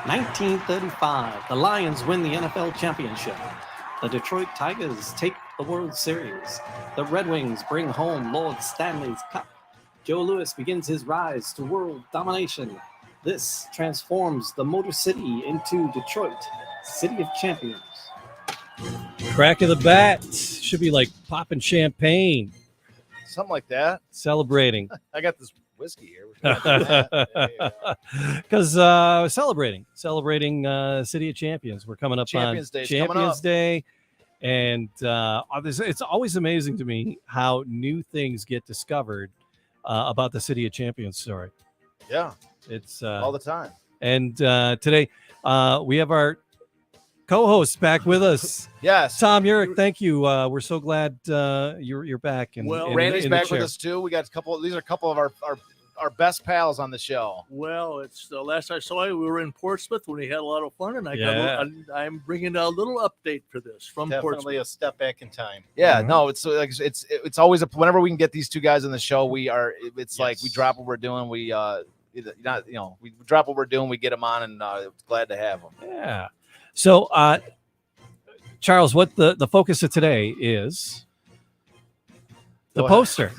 1935, the Lions win the NFL championship. The Detroit Tigers take the World Series. The Red Wings bring home Lord Stanley's Cup. Joe Louis begins his rise to world domination. This transforms the Motor City into Detroit, City of Champions. Crack of the bat. Should be like popping champagne. Something like that. Celebrating. I got this whiskey here. Because celebrating City of Champions. We're coming up Champions on Day. Champions Day. And it's always amazing to me how new things get discovered about the City of Champions story. Yeah. It's all the time. And today we have our co-host back with us. Yes. Tom Eurich, thank you. We're so glad you're back. And Randy's back with us too. We got these are a couple of our best pals on the show. Well, it's the last I saw you, we were in Portsmouth when we had a lot of fun, and I'm bringing a little update for this from Definitely Portsmouth. a step back in time. Yeah, no, it's always whenever we can get these two guys on the show, like we drop what we're doing, we drop what we're doing, we get them on, and glad to have them. Yeah. So, Charles, what the focus of today is the poster.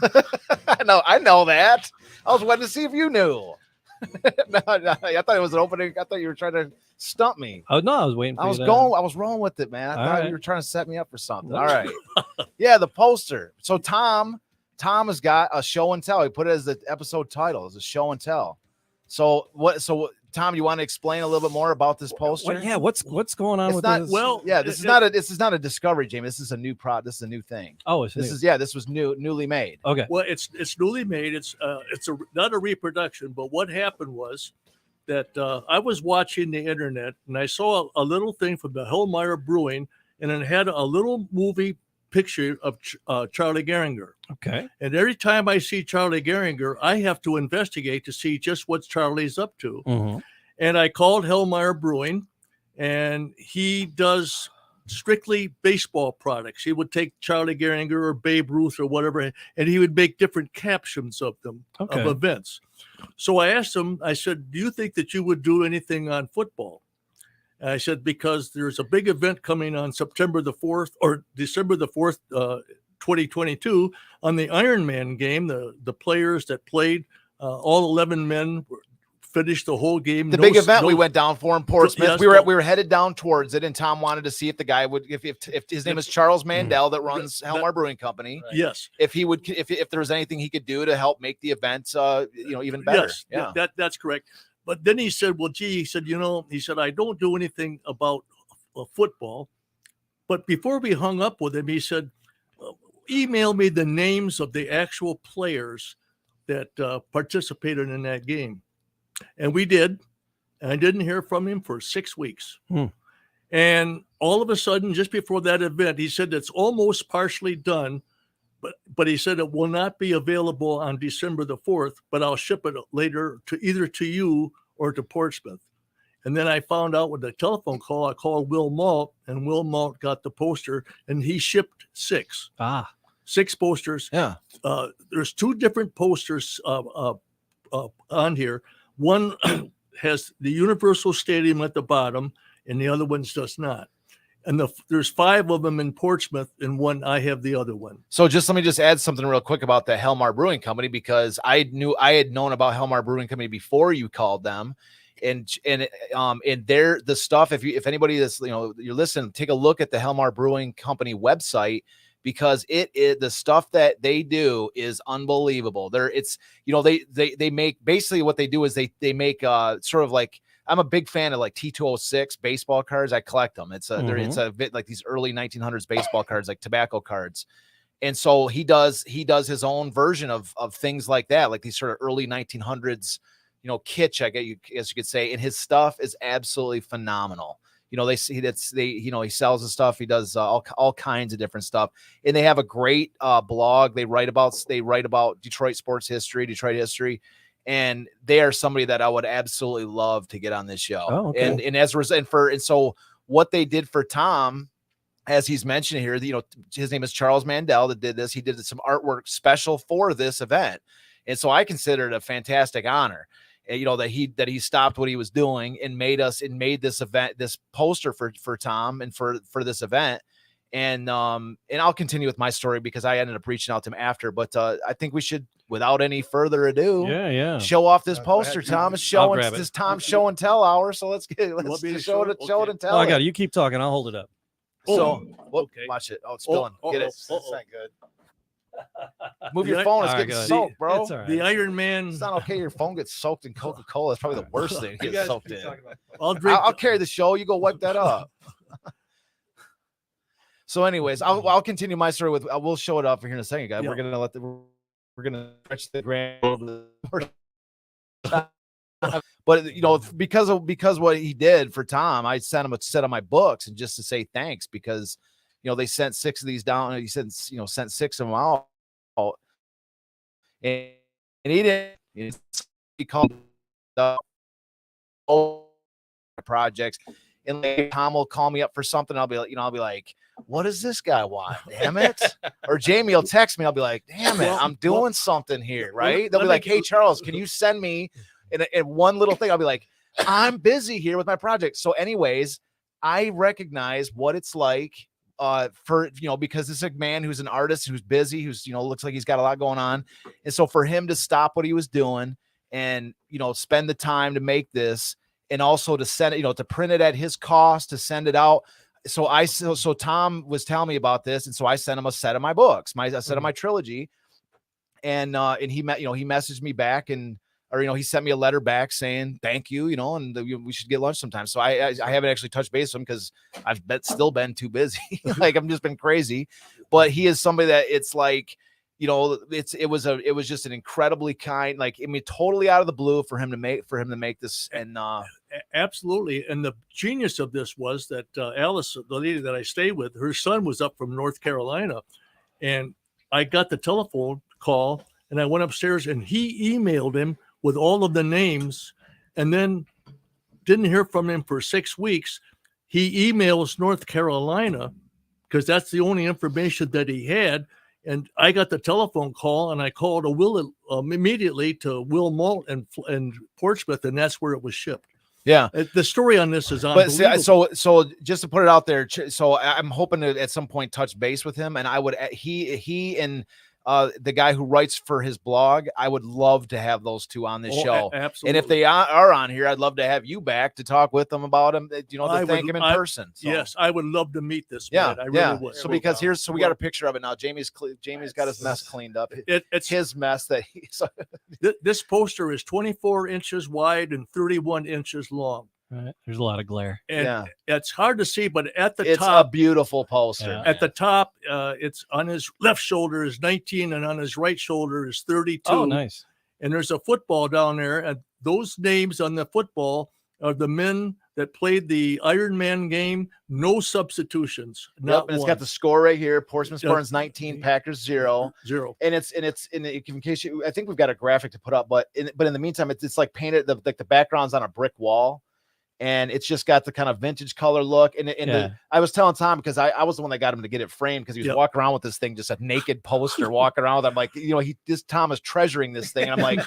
I know that. I was waiting to see if you knew. No, I thought it was an opening. I thought you were trying to stump me. Oh no, I was waiting for I was rolling with it, man. I thought you were trying to set me up for something. All right. Yeah, the poster. So Tom has got a show and tell. He put it as the episode title, as a show and tell. So Tom, you want to explain a little bit more about this poster? What's going on with this? Well, this is not a discovery, Jamie. This is a new this is a new thing. Oh, this was newly made. Okay. Well, it's newly made. It's not a reproduction, but what happened was that I was watching the internet and I saw a little thing from the Hellmeyer Brewing, and it had a little movie picture of Charlie Gehringer. Okay. And every time I see Charlie Gehringer, I have to investigate to see just what Charlie's up to. Mm-hmm. And I called Hellmeyer Brewing, and he does strictly baseball products. He would take Charlie Gehringer or Babe Ruth or whatever, and he would make different captions of them, of events. So I asked him, I said, do you think that you would do anything on football? And I said, because there's a big event coming on September the 4th or December the 4th, 2022 on the Ironman game. The players that played, all 11 men finished the whole game. The big event we went down for in Portsmouth. Yes, we were headed down towards it, and Tom wanted to see if the guy would, if his name is Charles Mandel that runs Hellmeyer Brewing Company. Right. Yes. If he would, if there was anything he could do to help make the event, even better. Yes, yeah, that's correct. But then he said, well, gee, he said, I don't do anything about football. But before we hung up with him, he said, email me the names of the actual players that participated in that game. And we did. And I didn't hear from him for 6 weeks. And all of a sudden, just before that event, he said it's almost partially done. But he said it will not be available on December the 4th, but I'll ship it later to either to you or to Portsmouth. And then I found out with a telephone call, I called Will Malt, and Will Malt got the poster, and he shipped 6. 6 posters. Yeah. There's 2 different posters on here. One has the Universal Stadium at the bottom, and the other one does not. And there's 5 of them in Portsmouth, and one I have the other one. So let me add something real quick about the Hellmeyer Brewing Company, because I had known about Hellmeyer Brewing Company before you called them, and the stuff. If anybody that's you're listening, take a look at the Hellmeyer Brewing Company website, because the stuff that they do is unbelievable. They make, basically what they do is they make sort of like, I'm a big fan of like T206 baseball cards. I collect them. It's a bit like these early 1900s baseball cards, like tobacco cards. And so he does his own version of things like that, like these sort of early 1900s, kitsch, I guess you could say. And his stuff is absolutely phenomenal. He sells his stuff. He does all kinds of different stuff. And they have a great blog. They write about Detroit sports history, Detroit history. And they are somebody that I would absolutely love to get on this show. Oh, okay. And as a result, and so what they did for Tom, as he's mentioned here, his name is Charles Mandel that did this. He did some artwork special for this event. And so I consider it a fantastic honor. you know, that he stopped what he was doing and made this event, this poster for Tom and for this event. And I'll continue with my story because I ended up reaching out to him after, but I think we should, without any further ado, show off this poster. Tom is showing this Tom's show and tell hour. So let's show it and tell. Oh, I got it. You keep talking. I'll hold it up. So watch it. Oh, it's spilling. Get it. It's not good. Move your phone. It's getting soaked, bro. Right. The Iron Man. It's not okay. Your phone gets soaked in Coca-Cola. It's probably the worst thing to get soaked in. I'll carry the show. You go wipe that up. So, anyways, I'll continue my story with. We'll show it up here in a second, guys. Yeah. We're gonna stretch the grand. But you know, because what he did for Tom, I sent him a set of my books and just to say thanks because you know they sent 6 of these down. And he sent 6 of them out, and he didn't. He called projects. And like Tom will call me up for something. I'll be like, what does this guy want? Damn it. Or Jamie will text me. I'll be like, damn it, I'm doing something here. Right. They'll be like, hey, Charles, can you send me in one little thing? I'll be like, I'm busy here with my project. So anyways, I recognize what it's like for, you know, because this is a man who's an artist, who's busy, who's, you know, looks like he's got a lot going on. And so for him to stop what he was doing and, you know, spend the time to make this, and also to send it, you know, to print it at his cost, to send it out. So Tom was telling me about this. And so I sent him a set of my books, a set of my trilogy. And he messaged me back he sent me a letter back saying, thank you, you know, and we should get lunch sometime. So I haven't actually touched base with him because I've still been too busy. Like I've just been crazy, but he is somebody that it's like, you know, it was just an incredibly kind, like, I mean, totally out of the blue for him to make this. And absolutely. And the genius of this was that Alice, the lady that I stayed with, her son was up from North Carolina, and I got the telephone call and I went upstairs and he emailed him with all of the names, and then didn't hear from him for 6 weeks. He emails North Carolina because that's the only information that he had. And I got the telephone call, and I called immediately to Will Malt and Portsmouth, and that's where it was shipped. Yeah, the story on this is unbelievable. But so just to put it out there, so I'm hoping to at some point touch base with him, and I would he and the guy who writes for his blog, I would love to have those two on this show. Absolutely. And if they are on here, I'd love to have you back to talk with them about him, you know, to thank him in person. So. Yes, I would love to meet this man. I really would. So because we got a picture of it now. Jamie's got his mess cleaned up. It's his mess that this poster is 24 inches wide and 31 inches long. Right. There's a lot of glare. And it's hard to see, but at the top, it's a beautiful poster. At the top, it's on his left shoulder is 19, and on his right shoulder is 32. Oh, nice. And there's a football down there, and those names on the football are the men that played the Iron Man game. No substitutions. And it's got the score right here. Portsmouth Spartans 19, Packers 0. And it's in case I think we've got a graphic to put up, but in the meantime, it's like painted like the background's on a brick wall. And it's just got the kind of vintage color look. And I was telling Tom, because I was the one that got him to get it framed, because he was walking around with this thing, just a naked poster walking around with. I'm like, you know, Tom is treasuring this thing. And I'm like,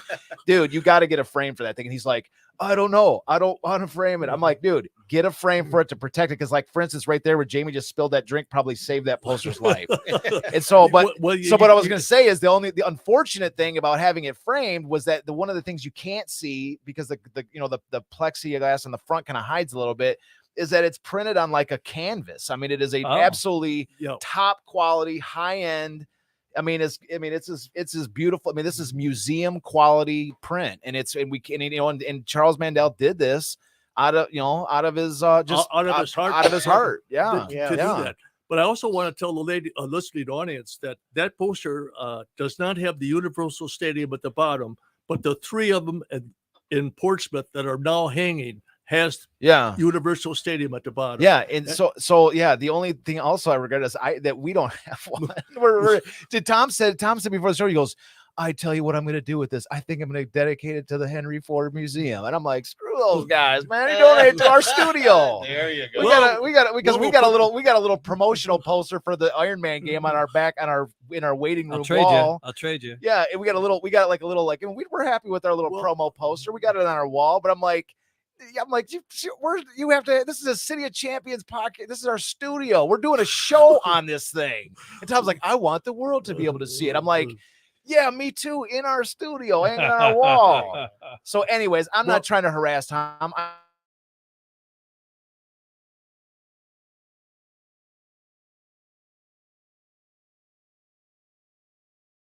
dude, you got to get a frame for that thing. And he's like, I don't know. I don't want to frame it. I'm like, dude, get a frame for it to protect it. Because, like, for instance, right there where Jamie just spilled that drink probably saved that poster's life. And so, what I was going to say is the unfortunate thing about having it framed was that one of the things you can't see, because the plexiglass in the front kind of hides a little bit, is that it's printed on like a canvas. I mean, it is absolutely top quality, high end. I mean, it's as beautiful. I mean, this is museum quality print, and Charles Mandel did this out of his heart. Yeah. To do that. But I also want to tell the listening audience that poster does not have the Universal Stadium at the bottom, but the 3 of them in Portsmouth that are now hanging has Universal Stadium at the bottom. Yeah, and so the only thing also I regret is that we don't have one. Tom said before the show, he goes, I tell you what I'm going to do with this. I think I'm going to dedicate it to the Henry Ford Museum. And I'm like, screw those guys, man. You donate to our studio. There you go. We got because we got a little promotional poster for the Iron Man game on our back in our waiting room wall. I'll trade you. Yeah, and we got and we're happy with our little promo poster. We got it on our wall, but I'm like, you have to. This is a City of Champions pocket. This is our studio. We're doing a show on this thing. And Tom's like, I want the world to be able to see it. I'm like, yeah, me too. In our studio, hanging on our wall. So, anyways, I'm not trying to harass Tom.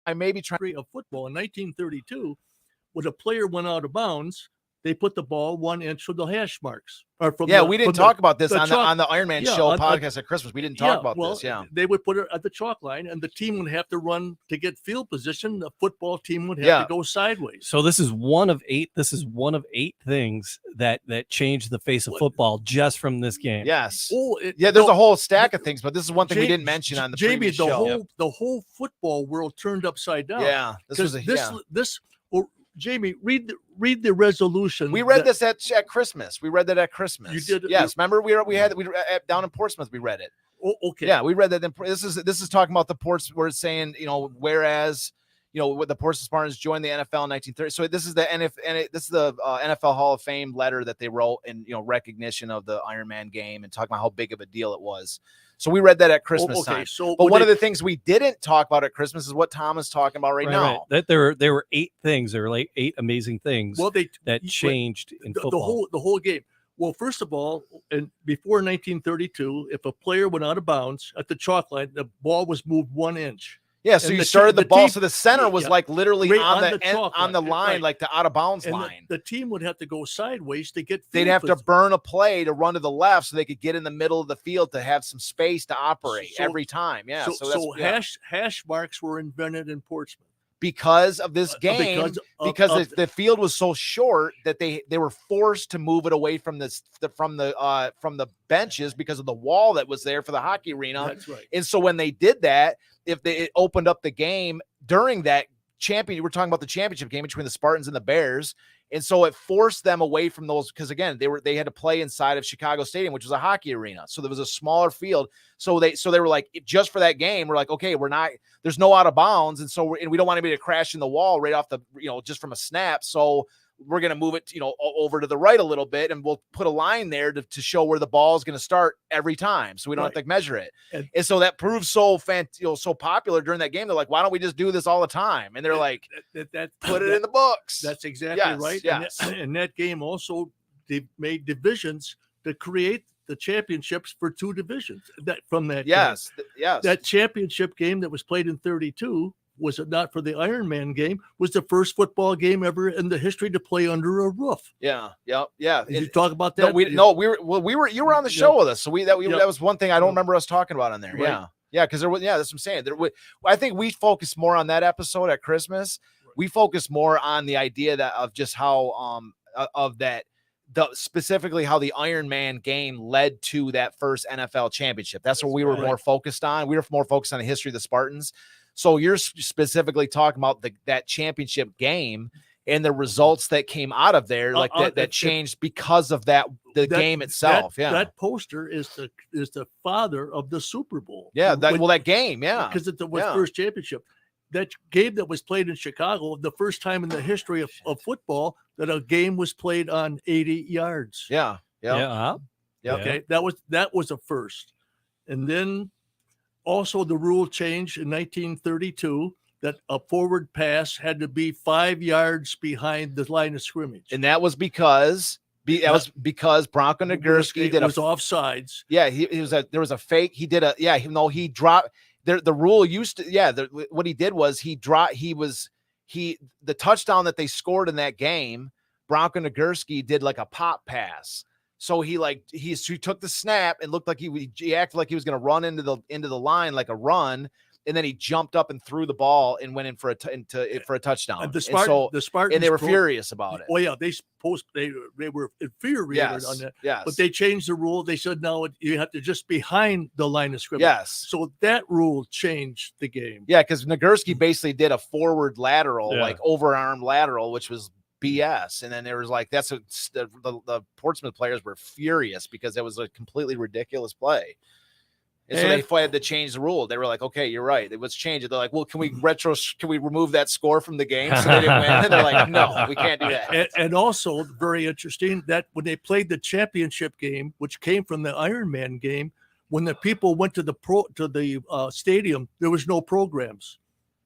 I may be trying of football in 1932, when a player went out of bounds, they put the ball 1 inch from the hash marks. Or from we didn't talk about this on the Iron Man show podcast at Christmas. We didn't talk about this. Yeah, they would put it at the chalk line, and the team would have to run to get field position. The football team would have to go sideways. So this is one of 8. This is one of 8 things that changed the face of football just from this game. Yes. There's a whole stack of things, but this is one thing we didn't mention on the previous show. The whole football world turned upside down. Yeah, Jamie, read the resolution. We read this at Christmas. We read that at Christmas. You did? Yes. Remember, we had down in Portsmouth. We read it. Oh, okay. Yeah, we read that. This is talking about the ports. Where it's saying, whereas, the Portsmouth Spartans joined the NFL in 1930. So this is the NFL Hall of Fame letter that they wrote in recognition of the Iron Man game and talking about how big of a deal it was. So we read that at Christmas time. But one of the things we didn't talk about at Christmas is what Tom is talking about right now. That there were 8 things. There were like 8 amazing things that changed in football. The whole game. Well, first of all, and before 1932, if a player went out of bounds at the chalk line, the ball was moved 1 inch. Yeah, so you started the ball, so the center was like literally on the line, like the out of bounds line. The team would have to go sideways to get. They'd have to burn a play to run to the left, so they could get in the middle of the field to have some space to operate every time. Yeah, so hash marks were invented in Portsmouth because of this game, because the field was so short that they were forced to move it away from the benches because of the wall that was there for the hockey arena. That's right. And so when they did that, it opened up the game during that we're talking about the championship game between the Spartans and the Bears. And so it forced them away from those, because again, they had to play inside of Chicago Stadium, which was a hockey arena. So there was a smaller field. So they were like, just for that game, we're like, okay, there's no out of bounds. And so we don't want anybody to crash in the wall right off just from a snap. So we're going to move it, over to the right a little bit, and we'll put a line there to show where the ball is going to start every time, so we don't have to measure it. And so that proved so popular during that game. They're like, why don't we just do this all the time? And they're like, put it in the books. That's exactly right. Yes. And that game also, they made divisions to create the championships for 2 divisions. That championship game that was played in 32. Was it not for the Iron Man game? Was the first football game ever in the history to play under a roof? Yeah. Did you talk about that? You were on the show with us, so that was one thing I don't remember us talking about on there. Right. Yeah, because that's what I'm saying. I think we focused more on that episode at Christmas. Right. We focused more on the idea of just how specifically how the Iron Man game led to that first NFL championship. That's what we were more focused on. We were more focused on the history of the Spartans. So you're specifically talking about that championship game and the results that came out of there, that changed because of the game itself. That poster is the father of the Super Bowl. Yeah, that game, because it was first championship. That game that was played in Chicago, the first time in the history of football that a game was played on 80 yards. Yeah. Okay, that was a first, and then. Also, the rule changed in 1932 that a forward pass had to be 5 yards behind the line of scrimmage, and that was because Bronco Nagurski was offsides. Yeah, there was a fake. He did he dropped. The rule used to what he did was the touchdown that they scored in that game. Bronco Nagurski did like a pop pass. So he took the snap and looked like he acted like he was going to run into the line like a run, and then he jumped up and threw the ball and went in for a touchdown. And the and Spartans they were furious about it. Oh yeah, they were infuriated on that. Yes, But they changed the rule. They said now you have to just behind the line of scrimmage. yes. So that rule changed the game. Yeah, because Nagurski basically did a forward lateral, Yeah. like overarm lateral, which was BS. And then there was like the Portsmouth players were furious because it was a completely ridiculous play. And so they had to change the rule. They were like, okay, you're right. Let's change it. They're like, well, can we remove that score from the game so they didn't win? And they're like, no, we can't do that. And also very interesting that when they played the championship game, which came from the Ironman game, when the people went to the stadium, there was no programs.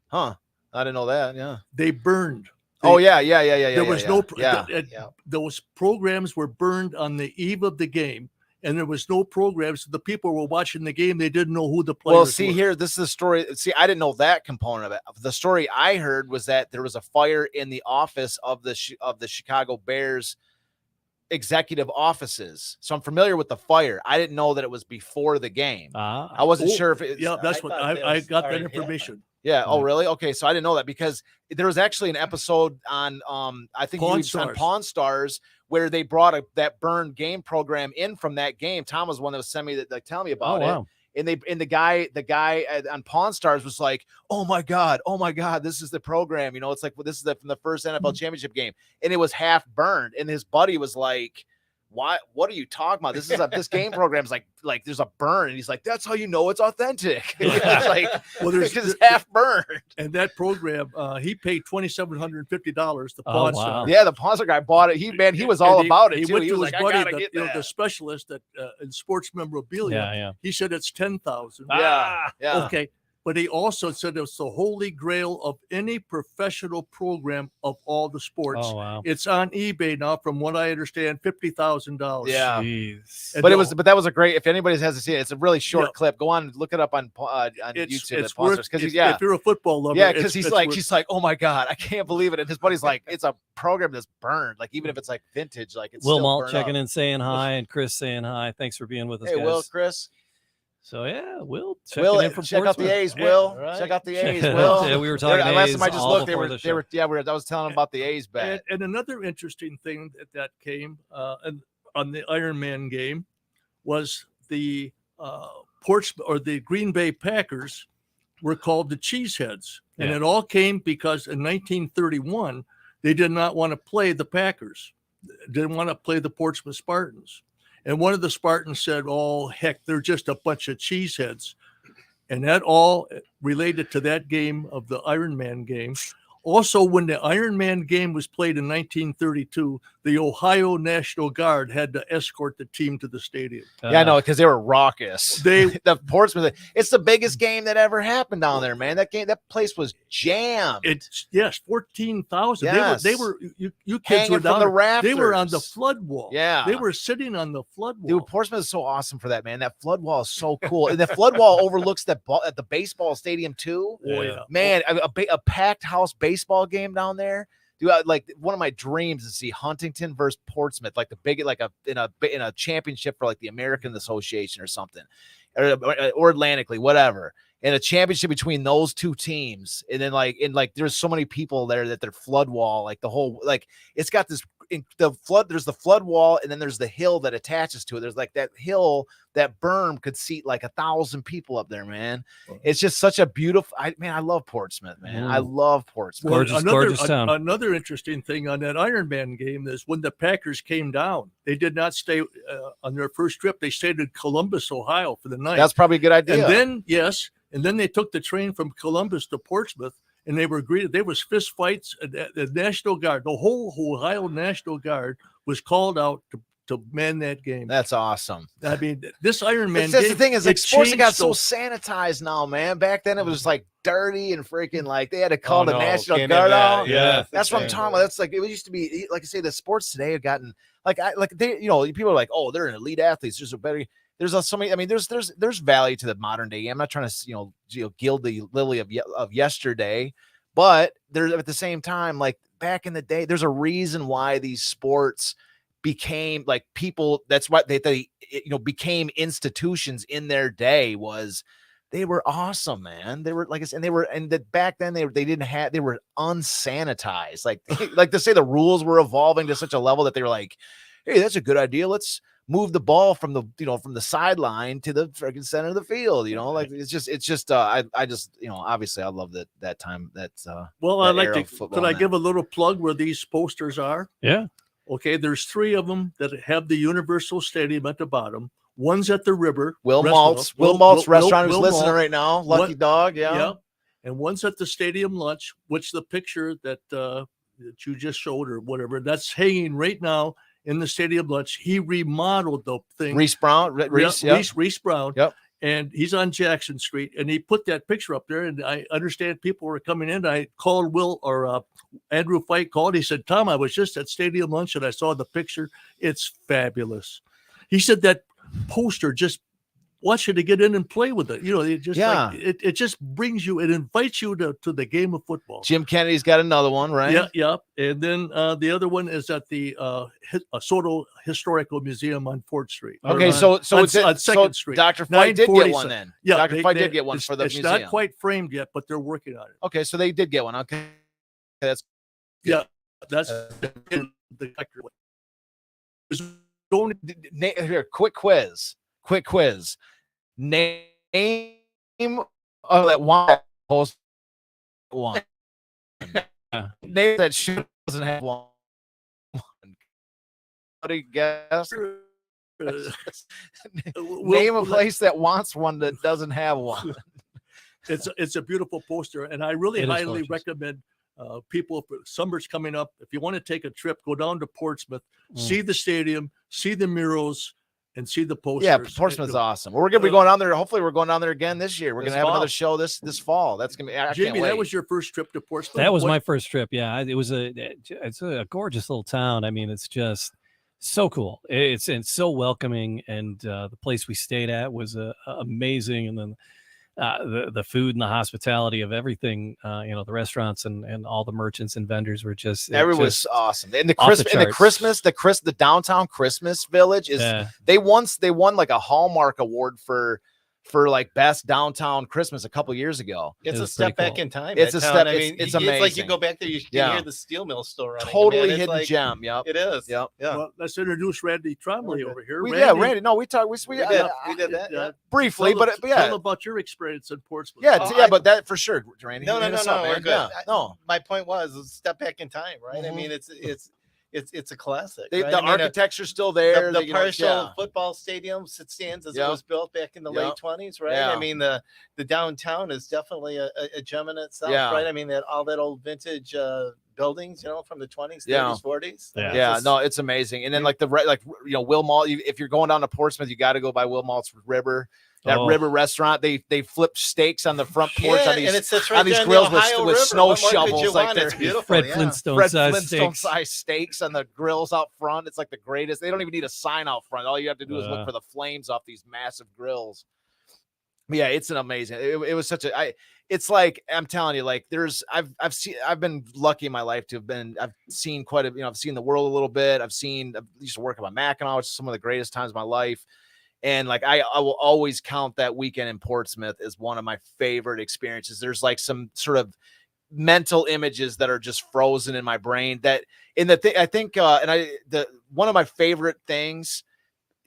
Huh. I didn't know that. Yeah. They burned. There was those programs were burned on the eve of the game, and there was no programs. The people were watching the game. They didn't know who the players Well, see were. here, this is the story. See, I didn't know that component of it. The story I heard was that there was a fire in the office of the Chicago Bears executive offices. So I'm familiar with the fire. I didn't know that it was before the game. I wasn't sure if it. Yeah, that's what I got that information. Yeah. Oh, really? Okay. So I didn't know that because there was actually an episode on I think on Pawn Stars where they brought that burned game program in from that game. Tom was one that was sending me that, like, telling me about it. Wow. And the guy on Pawn Stars was like, oh my God, this is the program. You know, it's like, well, this is from the first NFL championship game. And it was half burned. And his buddy was like, what are you talking about? This is this game program is like there's a burn. And he's like, that's how you know it's authentic. It's like, well, because it's half burned. And that program, he paid $2,750 to Pawn Stars. Yeah, the Pawn Star guy bought it. He was all about it. He too. went He to was his like, buddy, the specialist in sports memorabilia. Yeah. He said it's $10,000. Yeah. Okay. But he also said it's the holy grail of any professional program of all the sports. Oh, wow. It's on eBay now, from what I understand, $50,000. Yeah. Jeez. But that was a great. If anybody has to see it, it's a really short clip. Go on, look it up on YouTube. It's worth, if you're a football lover. Yeah, because he's like, oh my God, I can't believe it. And his buddy's like, it's a program that's burned. Like, even if it's like vintage, like it's Will still Malt burned checking up. in, saying hi, and Chris saying hi. Thanks for being with us, Hey, guys. Will, Chris. So yeah, Will. Will, in from check out the A's. Will, right. check out the Check A's. it Will. out. Yeah, we were talking last A's time I just all looked. before the show. I was telling them about the A's bet. And another interesting thing that came on the Ironman game was the Portsmouth or the Green Bay Packers were called the Cheeseheads, and it all came because in 1931 they did not want to play the Packers, didn't want to play the Portsmouth Spartans. And one of the Spartans said, oh, heck, they're just a bunch of cheeseheads. And that all related to that game of the Ironman game. Also, when the Ironman game was played in 1932, the Ohio National Guard had to escort the team to the stadium. Yeah, I know, because they were raucous. The Portsmouth, it's the biggest game that ever happened down there, man. That place was jammed. 14,000. Yes. They were you kids Hanging were down from the rafters. They were on the flood wall. Yeah, they were sitting on the flood wall. Dude, Portsmouth is so awesome for that, man. That flood wall is so cool, and the flood wall overlooks at the baseball stadium too. Oh, yeah. Man, a packed house baseball game down there. Dude, like one of my dreams is to see Huntington versus Portsmouth, like in a championship for like the American Association or something, or Atlantically, whatever. And a championship between those two teams, and then there's so many people there that their flood wall, like the whole, like it's got this. There's the flood wall, and then there's the hill that attaches to it. There's like that hill, that berm could seat like 1,000 people up there, man. It's just such a beautiful. I love Portsmouth, man. I love Portsmouth. Gorgeous town. Another interesting thing on that Ironman game is when the Packers came down, they did not stay on their first trip. They stayed in Columbus, Ohio, for the night. That's probably a good idea. And then they took the train from Columbus to Portsmouth. And they were greeted. There was fist fights. The National Guard, the whole Ohio National Guard, was called out to man that game. That's awesome. I mean, this Ironman. That's the thing is, like, sports got so sanitized now, man. Back then, it was like dirty and freaking like they had to call the National Guard out. Yeah, that's what I'm talking about. That's like it used to be. Like I say, the sports today have gotten people are like, oh, they're an elite athletes. There's a better. There's so many. I mean, there's value to the modern day. I'm not trying to gild the lily of yesterday, but there's at the same time, like back in the day, there's a reason why these sports became like people. That's why they became institutions in their day. Was They were awesome, man. They were like I said, and that back then they were unsanitized. Like to say the rules were evolving to such a level that they were like, hey, that's a good idea. Let's move the ball from the sideline to the freaking center of the field. Like it's just I just obviously I love that time. Well, that I'd like era to. of football, Could I man. give a little plug where these posters are? Yeah. Okay, there's 3 of them that have the Universal Stadium at the bottom. One's at the river. Will restaurant. Maltz restaurant who's Will listening Malt. right now. Lucky dog, yeah. And one's at the stadium lunch, which the picture that you just showed or whatever, that's hanging right now in the stadium lunch. He remodeled the thing. Reese Brown. Reese Brown. Yep. And he's on Jackson Street, and he put that picture up there. And I understand people were coming in. I called Andrew Fite called. He said, Tom, I was just at stadium lunch and I saw the picture. It's fabulous. He said that poster just wants you to get in and play with it. It just it just brings you, it invites you to the game of football. Jim Kennedy's got another one, right? Yeah. And then the other one is at the Soto Historical Museum on 4th Street. Okay, so it's on 2nd Street. Dr. Fite did get one then. Yeah, Dr. Fite did get one for the it's museum. not quite framed yet, but they're working on it. Okay, so they did get one. Okay, that's that's the collector. here. Quick quiz. Name of that one post one. Name that shoe doesn't have one. How do you guess? Name a place that wants one that doesn't have one. It's a beautiful poster, and I really highly recommend people. Summer's coming up. If you want to take a trip, go down to Portsmouth, see the stadium, see the murals, and see the posters. Yeah, Portsmouth's awesome. We're gonna be going down there. Hopefully, we're going down there again this year. We're gonna have another show this fall. That's gonna be. I Jamie, can't wait. that was your first trip to Portsmouth. That was my first trip. Yeah, it's a gorgeous little town. I mean, it's just so cool. It's so welcoming, and the place we stayed at was amazing. And then the food and the hospitality of everything, the restaurants and all the merchants and vendors were just was awesome. And the downtown Christmas village is they won like a Hallmark award for like best downtown Christmas a couple years ago. It's a step back in time. It's a step. It's amazing. It's like you go back there, you can hear the steel mill still running. Totally hidden gem. Yep. It is. Yep. Yeah. Well, let's introduce Randy Trombley over here. Randy. No, we talked. We did that briefly, but yeah. Tell about your experience in Portsmouth. Yeah, but that for sure, Randy. No. We're good. Yeah, no. My point was step back in time, right? Mm-hmm. I mean, it's a classic. The right? architecture's still there. The partial football stadium stands as it was built back in the late 20s, right? Yeah. I mean, the downtown is definitely a gem in itself, right? I mean, all that old vintage buildings, from the 20s, 30s, 40s. Yeah, no, it's amazing. And then Will Malt, if you're going down to Portsmouth, you got to go by Will Malt's River. That river restaurant, they flip steaks on the front porch on these grills with snow shovels. Like it's beautiful. Fred Flintstone size steaks on the grills out front. It's like the greatest. They don't even need a sign out front. All you have to do is look for the flames off these massive grills. But yeah, it's an amazing. It was such a. It's like I'm telling you, like I've been lucky in my life to have been. I've seen quite a. I've seen the world a little bit. I used to work at Mackinac, which is some of the greatest times of my life. And like I will always count that weekend in Portsmouth as one of my favorite experiences. There's like some sort of mental images that are just frozen in my brain. That in the thing I think, one of my favorite things,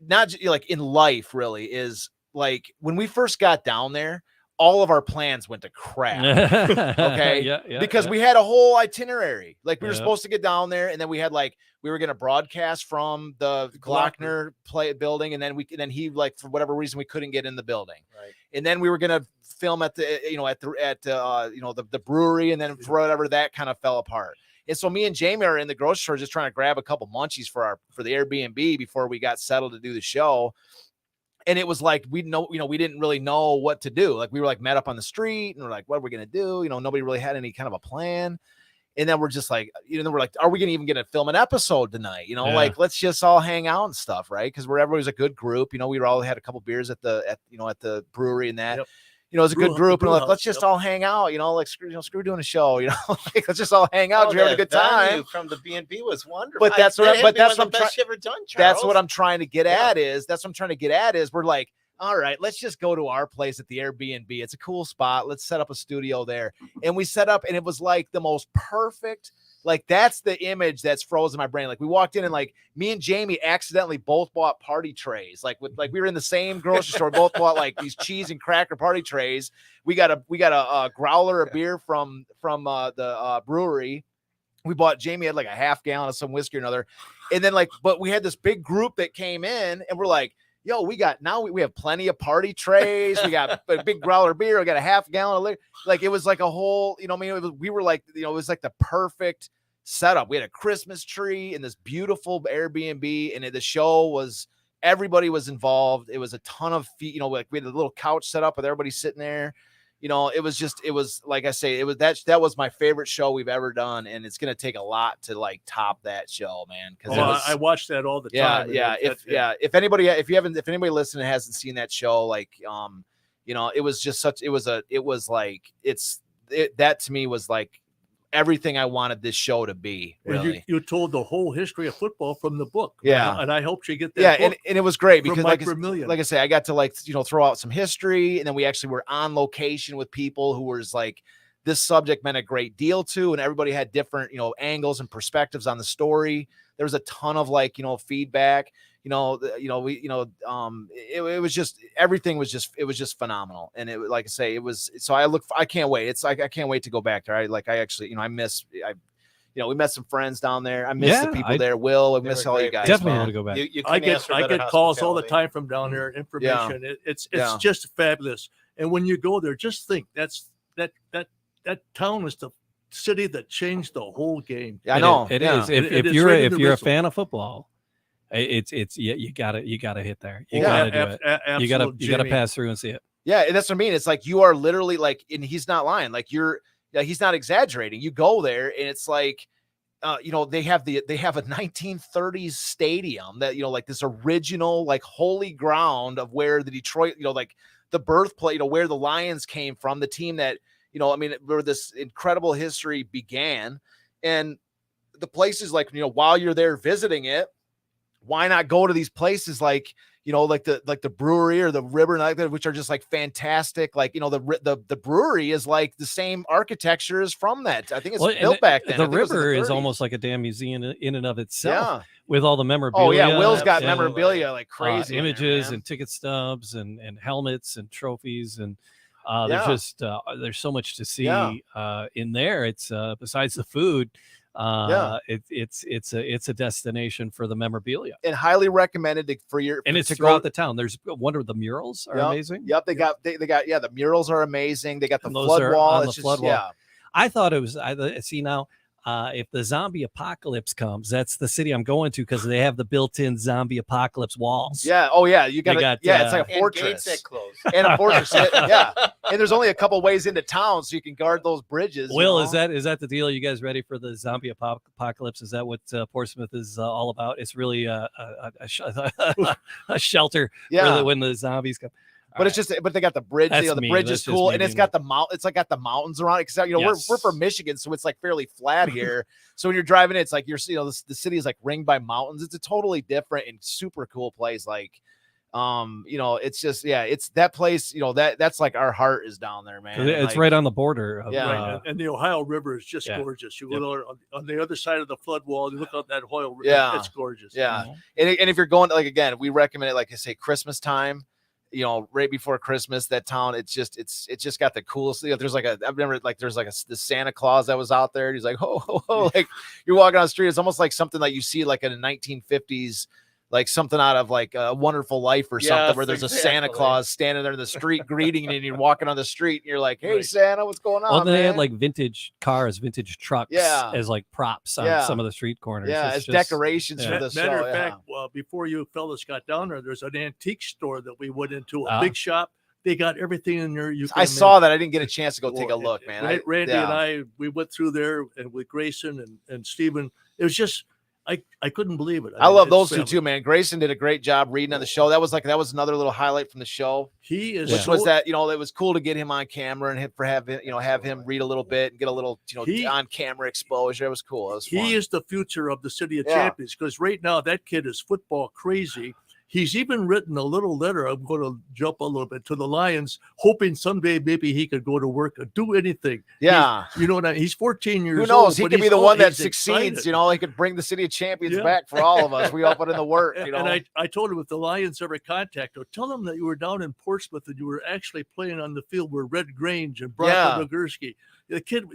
not like in life, really, is like when we first got down there. All of our plans went to crap. Okay. Because we had a whole itinerary. Like we were supposed to get down there, and then we were going to broadcast from the Glockner play building. And then he for whatever reason, we couldn't get in the building. Right. And then we were going to film at the brewery. And then for whatever, that kind of fell apart. And so me and Jamie are in the grocery store just trying to grab a couple munchies for the Airbnb before we got settled to do the show. And it was like, we didn't really know what to do. Like we were met up on the street and we're like, what are we going to do? Nobody really had any kind of a plan. And then we're just like, then we're like, are we going to even get to film an episode tonight? Like, let's just all hang out and stuff. Right. Cause everybody's a good group. We were all had a couple beers at the brewery and that, it was a good group. And let's just all hang out, screw doing a show, let's just all hang out. You're having a good time. From the B&B was wonderful. But that's what I'm best you ever done, Charles. That's what I'm trying to get at is we're like, all right, let's just go to our place at the Airbnb. It's a cool spot. Let's set up a studio there. And we set up, and it was like the most perfect. Like, that's the image that's frozen in my brain. Like, we walked in, and like me and Jamie accidentally both bought party trays. Like, we were in the same grocery store, both bought like these cheese and cracker party trays. We got a growler of beer from the brewery. We bought, Jamie had like a half gallon of some whiskey or another. And then but we had this big group that came in, and we're like, yo, we have plenty of party trays. We got a big growler of beer. We got a half gallon of liquor. Like, it was like a whole, we were like, it was like the perfect setup. We had a Christmas tree in this beautiful Airbnb, and the show was, everybody was involved. It was a ton of feet, like we had a little couch set up with everybody sitting there. It was like I say, that was my favorite show we've ever done, and it's gonna take a lot to like top that show, man. Because I watch that all the time. If anybody listening hasn't seen that show, like it was just that to me was like everything I wanted this show to be. Really, you told the whole history of football from the book. Yeah, and I helped you get that. Yeah, and it was great because like I say, I got to throw out some history, and then we actually were on location with people who was like, this subject meant a great deal to, and everybody had different angles and perspectives on the story. There was a ton of feedback. It was just, everything was just phenomenal. And it, like I say, it was, so I can't wait. It's like, I can't wait to go back there. We met some friends down there. I miss the people there. I miss all you guys. Definitely want to go back. I get calls all the time from down there, information. Yeah. It's just fabulous. And when you go there, just think that town is the city that changed the whole game. Yeah, I know. It is. If you're a fan of football, you gotta hit there. You gotta do it. You gotta pass through and see it. Yeah, and that's what I mean. It's like you are literally like, and he's not lying. Like he's not exaggerating. You go there, and it's like, they have a 1930s stadium that like this original like holy ground of where the Detroit, like the birthplace, where the Lions came from, the team that where this incredible history began, and the places like while you're there visiting it, why not go to these places like the brewery or the river, like that, which are just like fantastic. Like the brewery is like the same architecture as from that. I think it's built back then. The river is almost like a damn museum in and of itself. With all the memorabilia. Oh yeah, Will's got memorabilia like crazy, images and ticket stubs and helmets and trophies, and there's so much to see in there. It's besides the food. It's a destination for the memorabilia, and highly recommended it's throughout the town. There's the murals are amazing. Yep, they got the murals are amazing. They got the flood wall. The flood wall. Yeah. I thought it was. I see now. If the zombie apocalypse comes, that's the city I'm going to because they have the built-in zombie apocalypse walls. Yeah. Oh yeah. It's like a fortress. Gates that close. And a fortress. Yeah. And there's only a couple ways into town, so you can guard those bridges. Will, is that the deal? You guys ready for the zombie apocalypse? Is that what Portsmouth is all about? It's really a shelter for when the zombies come. But but they got the bridge. The bridge is cool, and it's got the got the mountains around it. Because we're from Michigan, so it's like fairly flat here. So when you're driving, it's like the city is like ringed by mountains. It's a totally different and super cool place. Like, it's just it's that place. That's like our heart is down there, man. It's right on the border. And the Ohio River is just gorgeous. You go on the other side of the flood wall. You look out that Ohio River. Yeah, it's gorgeous. Yeah, and if you're going, like, again, we recommend it. Like I say, Christmas time. Right before Christmas, that town, it's just got the coolest. There's like the Santa Claus that was out there. He's like, oh, like you're walking on the street. It's almost like something that you see like in the 1950s, like something out of like A Wonderful Life or something, where there's a Santa Claus standing there in the street greeting you, and you're walking on the street, and you're like, hey, Santa, what's going on? Well, they had like vintage cars, vintage trucks as like props on some of the street corners. Yeah, it's decorations for the show. Matter of fact, before you fellas got down there's an antique store that we went into, a big shop. They got everything in there. I saw that. I didn't get a chance to go take a look, man. Randy and we went through there, and with Grayson and Stephen. It was just, I couldn't believe it. I love those two too, man. Grayson did a great job reading on the show. That was another little highlight from the show. He is, which was that it was cool to get him on camera and have him read a little bit and get a little on camera exposure. It was cool. It was fun. He is the future of the City of Champions, because right now that kid is football crazy, He's even written a little letter. I'm going to jump a little bit to the Lions, hoping someday maybe he could go to work or do anything. Yeah. You know what I mean? He's 14 years old. Who knows? He but could be he's the one that he's succeeds. excited. You know, he could bring the city of champions Yeah. back for all of us. We all put in the work. You know, And I told him if the Lions ever contact him, tell them that you were down in Portsmouth and you were actually playing on the field where Red Grange and Bronco Nagurski, the kid,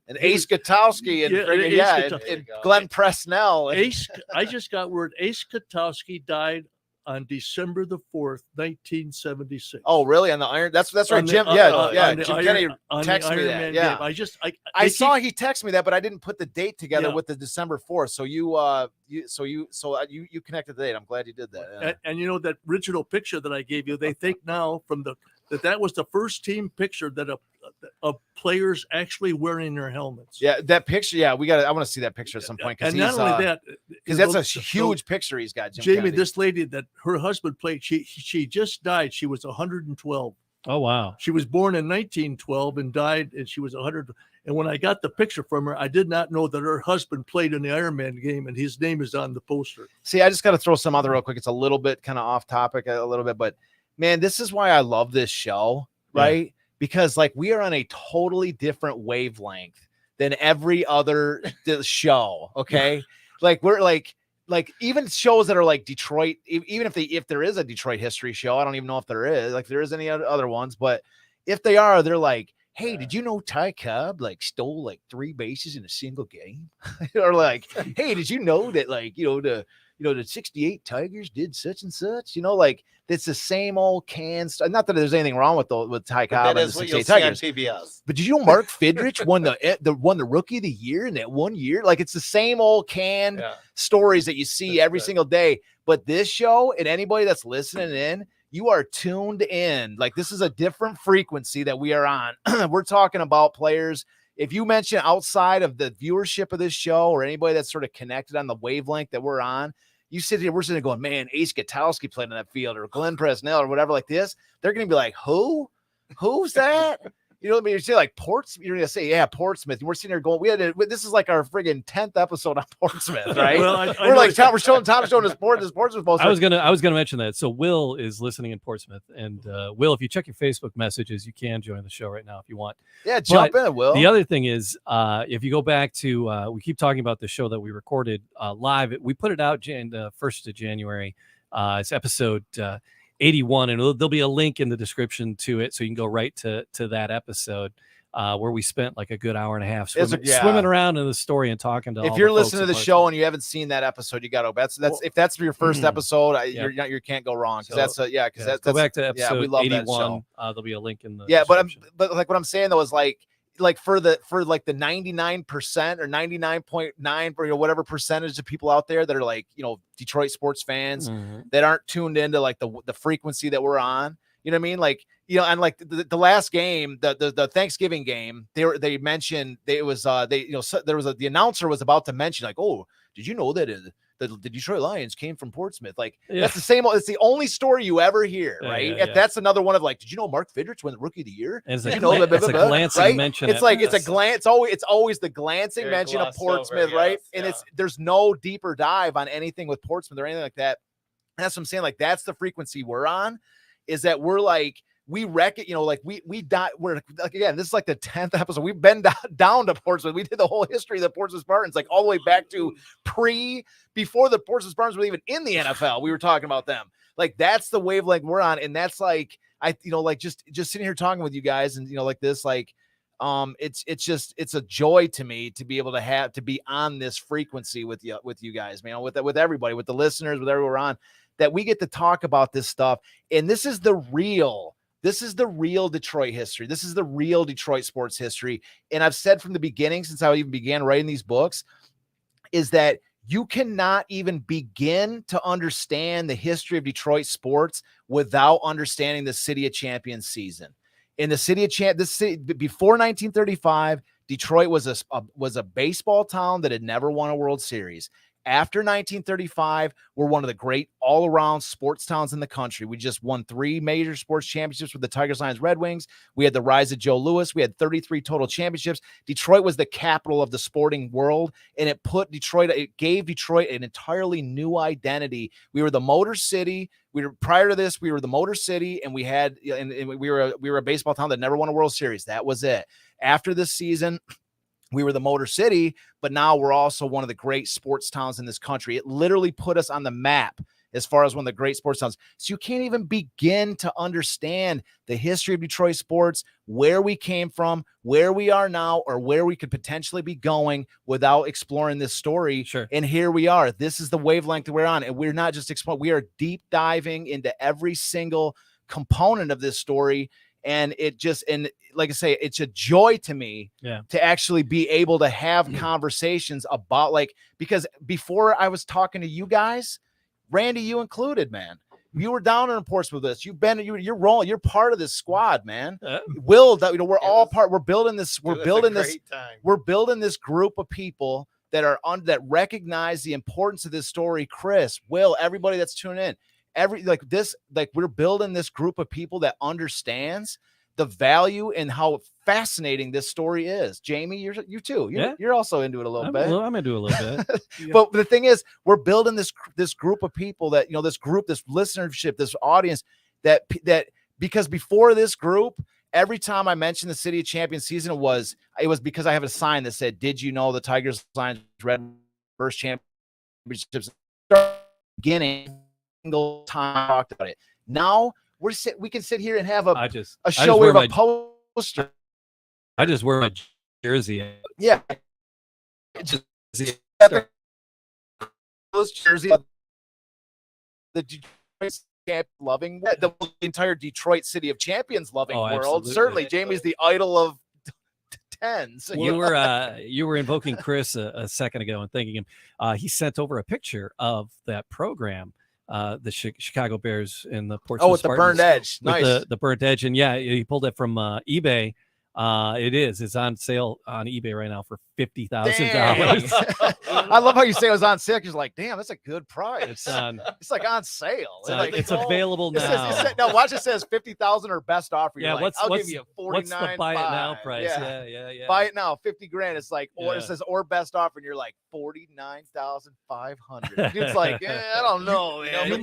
and Ace Katowski and and Glenn Presnell. Ace, I just got word Ace Katowski died on December the 4th, 1976. Oh, really? On the Iron? That's right, Jim. Jim Kennedy texted me that. Yeah, game. I saw he texted me that, but I didn't put the date together with the December 4th. So you connected the date. I'm glad you did that. Yeah. And you know that original picture that I gave you, they think now from that was the first team picture that of players actually wearing their helmets. Yeah, that picture. Yeah, I want to see that picture at some point. And not only that, because that's a huge picture he's got. Jamie, Kennedy. this lady that her husband played, she just died. She was 112. Oh wow! She was born in 1912 and died, and she was 100. And when I got the picture from her, I did not know that her husband played in the Ironman game, and his name is on the poster. See, I just got to throw some other real quick. It's a little bit kind of off topic, a little bit, but man, this is why I love this show, right? Yeah. Because like we are on a totally different wavelength than every other show. Okay. Like we're like even shows that are like Detroit, even if there is a Detroit history show, I don't even know if there is, like there is any other ones, but if they are, they're like, hey, did you know Ty Cobb like stole like 3 bases in a single game? Or like, hey, did you know that like, the 68 Tigers did such and such, like it's the same old cans. Not that there's anything wrong with Ty Cobb and the 68 Tigers. PBS. But did you know Mark Fidrich won the rookie of the year in that 1 year? Like it's the same old canned stories that you see every single day. But this show and anybody that's listening in, you are tuned in. Like this is a different frequency that we are on. We're talking about players. If you mention outside of the viewership of this show or anybody that's sort of connected on the wavelength that we're on, you sit here, we're sitting there going, man, Ace Katowski played on that field or Glenn Presnell or whatever like this. They're going to be like, who? Who's that? You know what I mean? You say like Portsmouth, you're going to say, yeah, Portsmouth. We're sitting here going, this is like our friggin' 10th episode on Portsmouth, right? Well, we're like, Tom's showing us Portsmouth poster. I was gonna mention that. So Will is listening in Portsmouth, and Will, if you check your Facebook messages, you can join the show right now if you want. Yeah, jump in, Will. The other thing is, if you go back to, we keep talking about the show that we recorded live. We put it out the 1st of January. It's episode 81, and there'll be a link in the description to it, so you can go right to that episode where we spent like a good hour and a half swimming around in the story and talking to. If you're listening to the show and you haven't seen that episode, you got to. That's if that's your first episode, you can't go wrong because that's go back to episode we love 81. There'll be a link in the but like what I'm saying though is like for the 99% or 99.9 or whatever percentage of people out there that are like Detroit sports fans that aren't tuned into like the frequency that we're on, you know what I mean? Like and like the last game, the Thanksgiving game, they mentioned there was the announcer was about to mention like, oh, did you know that the Detroit Lions came from Portsmouth? Like that's the same. It's the only story you ever hear, right? That's another one of like, did you know Mark Fidrich won the Rookie of the Year? And it's a glancing mention. It's like it's a glance. It's always the glancing mention of Portsmouth, right? And there's no deeper dive on anything with Portsmouth or anything like that. And that's what I'm saying. Like that's the frequency we're on. Is that we're like. We wreck it, like we die. We're like, again, this is like the 10th episode. We've been down to Portsmouth. We did the whole history of the Portsmouth Spartans, like all the way back to before the Portsmouth Spartans were even in the NFL. We were talking about them. Like that's the wavelength we're on, and that's like just sitting here talking with you guys, and like this, like it's a joy to me to be able to be on this frequency with you guys, man, with everybody, with the listeners, with everyone we're on, that we get to talk about this stuff, and this is the real Detroit history. This is the real Detroit sports history. And I've said from the beginning, since I even began writing these books, is that you cannot even begin to understand the history of Detroit sports without understanding the City of Champions season. In the City of before 1935, Detroit was a baseball town that had never won a World Series. after 1935, we're one of the great all-around sports towns in the country. We just won 3 major sports championships with the Tigers, Lions, Red Wings. We had the rise of Joe Louis. We had 33 total championships. Detroit was the capital of the sporting world, and it gave Detroit an entirely new identity. We were the Motor City. Prior to this, we were the Motor City, and we were a baseball town that never won a World Series. That was it. After this season, we were the Motor City, but now we're also one of the great sports towns in this country. It literally put us on the map as far as one of the great sports towns. So you can't even begin to understand the history of Detroit sports, where we came from, where we are now, or where we could potentially be going without exploring this story. Sure. And here we are. This is the wavelength that we're on. And we're not just exploring, we are deep diving into every single component of this story. And like I say, it's a joy to me to actually be able to have conversations about, like, because before I was talking to you guys, Randy, you included, man, you were down in Portsmouth with us. You're rolling. You're part of this squad, man. Will, we're all part. We're building this. We're building this group of people that that recognize the importance of this story. Chris, Will, everybody that's tuning in. We're building this group of people that understands the value and how fascinating this story is. Jamie, you too. You're also into it a little bit. I'm into it a little bit. But the thing is, we're building this group of people that, this listenership, this audience that because before this group, every time I mentioned the City of Champions season, it was because I have a sign that said, "Did you know the Tigers, Lions, Red first championships?" Beginning. Single time I talked about it. Now we can sit here and have a show where a poster. I just wear my jersey. Yeah. Jersey. The Detroit champ loving the entire Detroit City of Champions loving world. Absolutely. Certainly, Jamie's the idol of tens. You were invoking Chris a second ago and thanking him. He sent over a picture of that program. The Chicago Bears in the Portsmouth with the Spartans, burned edge. Nice. The burnt edge. And he pulled it from eBay. It's on sale on eBay right now for $50,000. I love how you say it was on sale. You're like, damn, that's a good price. It's like on sale. It's available now. No, watch, it says 50,000 or best offer. You're I'll give you $49,500. What's the buy it now price? Yeah. Buy it now, $50,000. It's like, or it says or best offer, and you're like $49,500. Dude's like, I don't know, man. He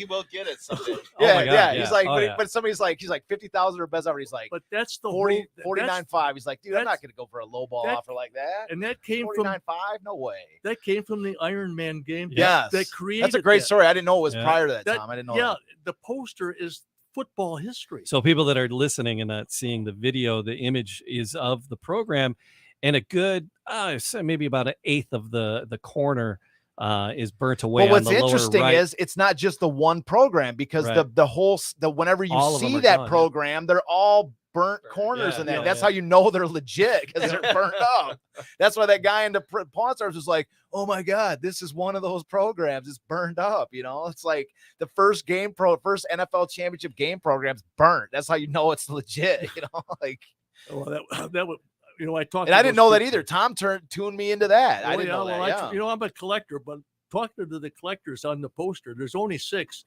will get it someday. He's like, but somebody's like, he's like 50,000 or best offer. He's like, but that's the 49.5. He's like, dude, I'm not going to go for a low ball offer like that. And that came 49.5. No way. That came from the Iron Man game. Yes, that created. That's a great story. I didn't know it was prior to that time. I didn't know. Yeah, the poster is football history. So people that are listening and not seeing the video, the image is of the program, and a good maybe about an eighth of the corner is burnt away. Well, what's on the interesting lower right. is it's not just the one program, because whenever you see that program, they're all burnt corners in that. That's how you know they're legit, because they're burnt up. That's why that guy in the Pawn Stars was like, oh my God, this is one of those programs. It's burned up. It's like the first NFL championship game program's burnt. That's how you know it's legit. Well, that would. I talked, and I didn't know that either. Tom tuned me into that. I didn't know that. I'm a collector, but talking to the collectors on the poster, there's only 6.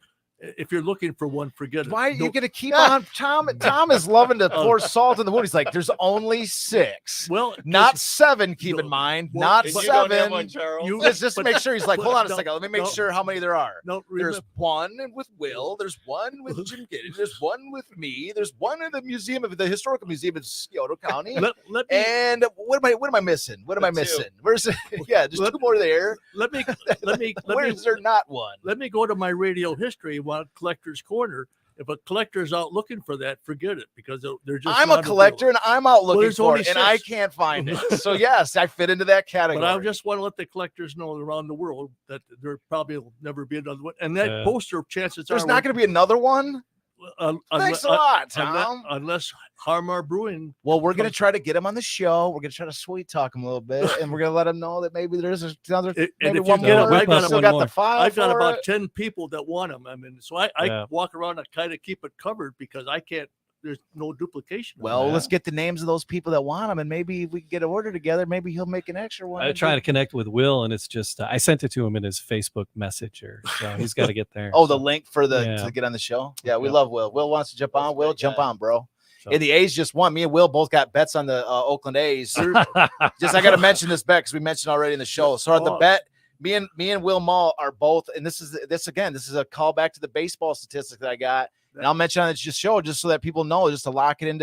If you're looking for one, forget it. Why are you going to keep on? Tom is loving to pour salt in the wound. He's like, there's only 6. Well, not 7. Keep in mind, not 7. Just to make sure. He's like, hold on a second. Let me make sure how many there are. There's one with Will. There's one with Jim Giddens. There's one with me. There's one in the museum of the historical museum in Scioto County. And what am I missing? What am I missing? Where's it? Yeah, there's 2 more there. Let me. Where's there not one? Let me go to my radio history. Collector's Corner. If a collector's out looking for that, forget it, because they're just. I'm a collector and I'm out looking for it, and I can't find it. So yes, I fit into that category. But I just want to let the collectors know around the world that there probably will never be another one. And that poster, chances there's not going to be another one. Thanks a lot, Tom. Unless Harmar Brewing. Well, we're going to try to get him on the show. We're going to try to sweet talk him a little bit, and we're going to let him know that maybe there's another. Maybe one more. I've got the file. I've got about 10 people that want them. I mean, so I walk around and kind of keep it covered, because I can't there's no duplication. Well, Yeah. let's get the names of those people that want them, and maybe if we can get an order together, maybe he'll make an extra one. I try to connect with Will, and it's just I sent it to him in his Facebook Messenger, so he's got to get there. Oh, so, the link for Yeah. to get on the show. Yeah, we Yep. love Will. Will wants to jump on. That's a Will, great jump guy. on, bro. so. And the A's just won. Me and Will both got bets on the Oakland A's. Just I got to mention this bet because we mentioned already in the show. So the Oh. bet, me and Will Mall are both, and this is a callback to the baseball statistic that I got, and I'll mention on this show just so that people know, just to lock it in.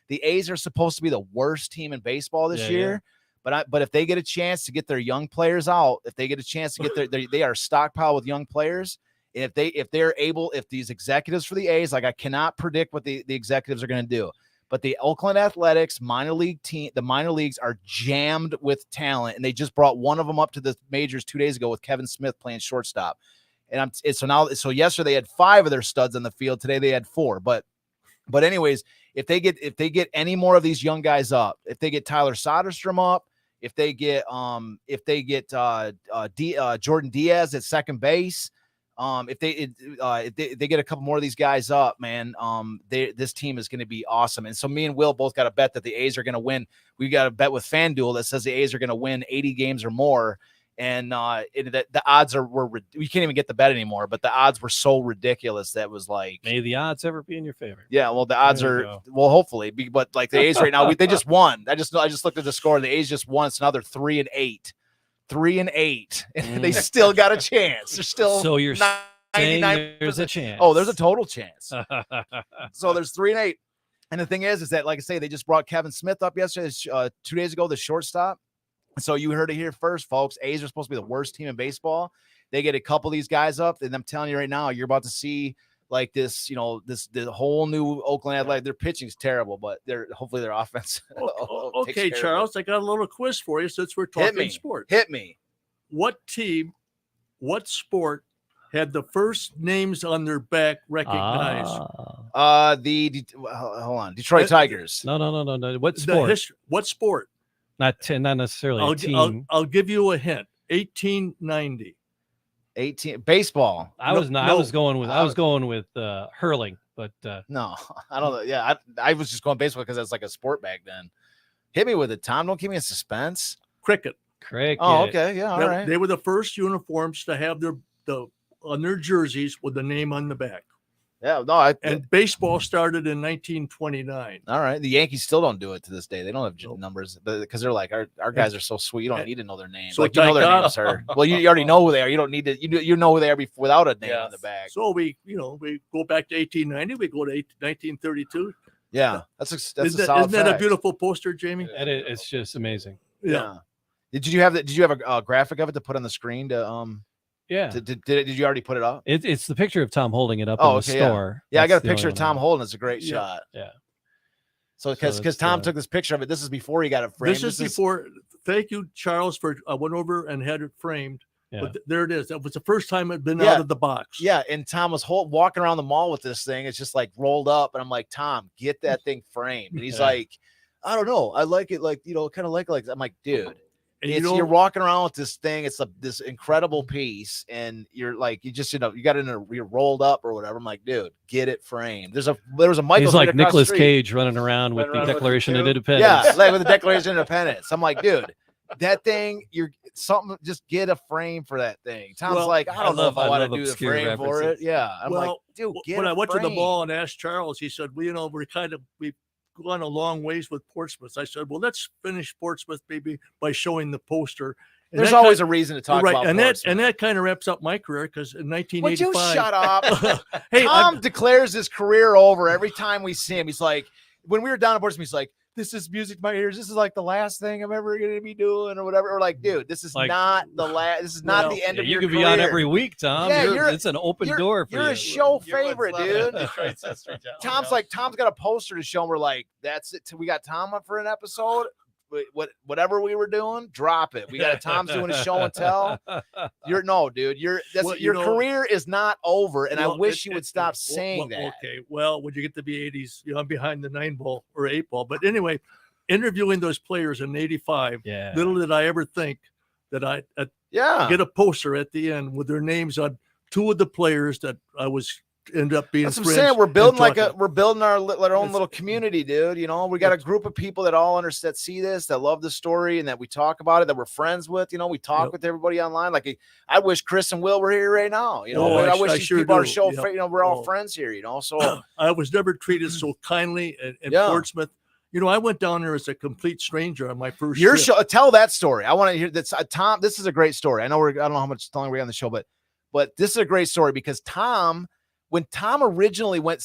The A's are supposed to be the worst team in baseball this Yeah, year, but if they get a chance to get their young players out, if they get a chance to get they are stockpiled with young players. And if these executives for the A's, like I cannot predict what the executives are going to do. But the Oakland Athletics minor league team, the minor leagues are jammed with talent, and they just brought one of them up to the majors 2 days ago with Kevin Smith playing shortstop. And so yesterday they had 5 of their studs on the field. Today they had 4. But anyways, if they get any more of these young guys up, if they get Tyler Soderstrom up, if they get Jordan Diaz at second base. If they get a couple more of these guys up, man, this team is going to be awesome. And so me and Will both got a bet that the A's are going to win. We got a bet with FanDuel that says the A's are going to win 80 games or more. And the odds we can't even get the bet anymore, but the odds were so ridiculous that was like, May the odds ever be in your favor. yeah, well, the odds There you are, go. well, hopefully, but like the A's right now, they just won. I just looked at the score. The A's just won. It's another 3-8. 3-8, and they still got a chance. They're still So you're saying 99%. there's a chance. Oh, there's a total chance. So there's 3-8. And the thing is that, like I say, they just brought Kevin Smith up yesterday, 2 days ago, the shortstop. So you heard it here first, folks. A's are supposed to be the worst team in baseball. They get a couple of these guys up, and I'm telling you right now, you're about to see like this, the whole new Oakland Athletic. Their pitching's terrible, but hopefully their offense. Okay, takes care of it. Charles, I got a little quiz for you since we're talking sports. Hit me. What sport had the first names on their back recognized? Hold on, Detroit Tigers. No. What The sport? history, what sport? Not necessarily a team. I'll give you a hint. 1890. 18 baseball. I was going with hurling, but No, I don't know. Yeah, I was just going baseball because that's like a sport back then. Hit me with it, Tom. Don't keep me in suspense. Cricket. cricket. Oh, okay. Yeah, all right. They were the first uniforms to have on their jerseys with the name on the back. Yeah, no, And baseball started in 1929. all right. The Yankees still don't do it to this day. They don't have numbers because they're like, our guys are so sweet. You don't need to know their names. So Like, you know their Tyga- names, sir. Well, you already know who they are. You don't need to. You know who they are without a name on the back. So we go back to 1890. We go to 1932. Yeah, that's a solid Isn't that a fact. beautiful poster, Jamie? It's just amazing. Yeah. Did you have a graphic of it to put on the screen to Yeah. Did you already put it up? It's the picture of Tom holding it up Oh, in the okay, yeah. store. Yeah, I got That's a the picture only of Tom one. holding. It's a great Yeah. shot. Yeah. So because it's, Tom took this picture of it, this is before he got it framed. This is before. Thank you, Charles, for I went over and had it framed. Yeah. But there it is. That was the first time it'd been Yeah. out of the box. Yeah, and Tom was walking around the mall with this thing. It's just like rolled up, and I'm like, Tom, get that thing framed. And he's Yeah. like, I don't know, I like it, like kind of like. I'm like, dude, And you're walking around with this thing. It's this incredible piece, and you're like, you just you got it you're rolled up or whatever. I'm like, dude, get it framed. There was a Michael. He's like Nicholas Nicolas Cage running around with the Declaration of Independence. Yeah, like with the Declaration of Independence. I'm like, dude, that thing, just get a frame for that thing. Tom's Well, like, I don't know if I want love to do the obscure frame for it. references. Yeah. I'm like, Well, dude, get when a I went to the frame. mall and asked Charles, he said, well, we've gone a long ways with Portsmouth. I said, well, let's finish Portsmouth maybe by showing the poster. And There's that always kind- a reason to talk right, about and Portsmouth. that kind of wraps up my career because in Would you 1985. shut up? Hey, Tom declares his career over every time we see him. He's like, when we were down at Portsmouth, he's like, this is music to my ears. This is like the last thing I'm ever going to be doing or whatever. Or like, dude, this is Like- not the last. This is not Well, the end of you your could career. be on every week, Tom. Yeah, It's an open door for You're you. a show You're what's favorite, left dude. of Detroit's history, John. Tom's like, Tom's got a poster to show. And we're like, that's it. We got Tom up for an episode. Whatever we were doing, drop it. We got Tom's doing a show and tell. Dude. Well, Your career is not over, and Well, I wish you would stop well, saying that. Okay, well, when you get to be 80s, I'm behind the 9-ball or 8-ball. But anyway, interviewing those players in '85, Yeah. little did I ever think that I'd Yeah, get a poster at the end with their names on two of the players that I was ended up being That's what I'm friends. saying. We're and building talking. we're building our own It's- little community, dude. You know, we got a group of people that all understand, that see this, that love the story, and that we talk about it, that we're friends with. You know, we talk with everybody online. Like, I wish Chris and Will were here right now. You know, I wish these sure people are do. show. Yep. You know, we're all friends here. You know, so I was never treated so kindly in Portsmouth. You know, I went down there as a complete stranger on my first your trip. show. Tell that story. I want to hear that. Tom, this is a great story. I know I don't know how much longer we're on the show, but this is a great story because when Tom originally went,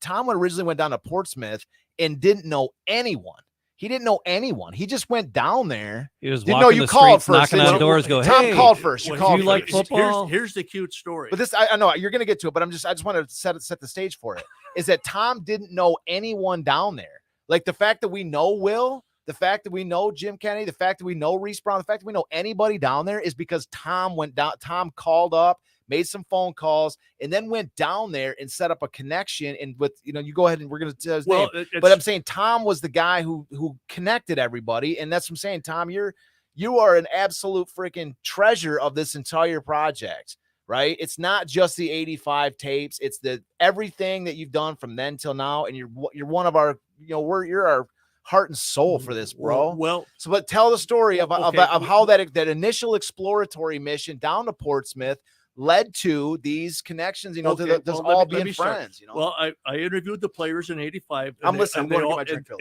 Tom originally went down to Portsmouth and didn't know anyone. He didn't know anyone. He just went down there. He was didn't walking know you the called streets, first. knocking on doors, go, Tom hey, called first. You Well, called you like first. football? Here's the cute story. But this, I know you're going to get to it, but I just want to set the stage for it. Is that Tom didn't know anyone down there. Like the fact that we know Will, the fact that we know Jim Kennedy, the fact that we know Reese Brown, the fact that we know anybody down there is because Tom went down. Tom called up, made some phone calls, and then went down there and set up a connection. And with, you know, you go ahead and we're going to tell his name. But I'm saying Tom was the guy who connected everybody. And that's what I'm saying, Tom, you are an absolute freaking treasure of this entire project, right? It's not just the 85 tapes. It's everything that you've done from then till now. And you're one of our, you know, you're our heart and soul for this, bro. But tell the story of how that initial exploratory mission down to Portsmouth led to these connections, you know, all being friends, you know. Well, I interviewed the players in 85. I'm listening.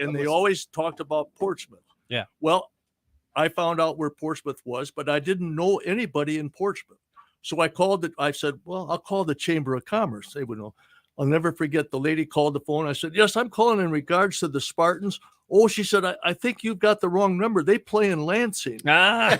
And they always talked about Portsmouth. Yeah. Well, I found out where Portsmouth was, but I didn't know anybody in Portsmouth. So I said, well, I'll call the Chamber of Commerce. They would know. I'll never forget, the lady called the phone. I said, yes, I'm calling in regards to the Spartans. Oh, she said, I think you've got the wrong number. They play in Lansing. I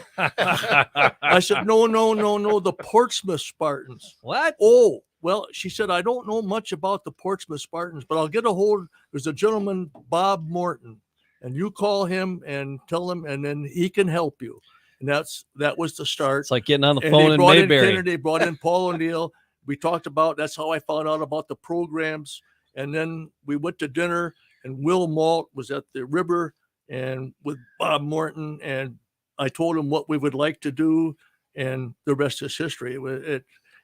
said, no, the Portsmouth Spartans. What? Oh, well, she said, I don't know much about the Portsmouth Spartans, but I'll get a hold. There's a gentleman, Bob Morton, and you call him and tell him, and then he can help you. And that was the start. It's like getting on the phone in Mayberry. They brought in Paul O'Neill. We talked about, that's how I found out about the programs. And then we went to dinner, and Will Malt was at the river and with Bob Morton. And I told him what we would like to do. And the rest is history.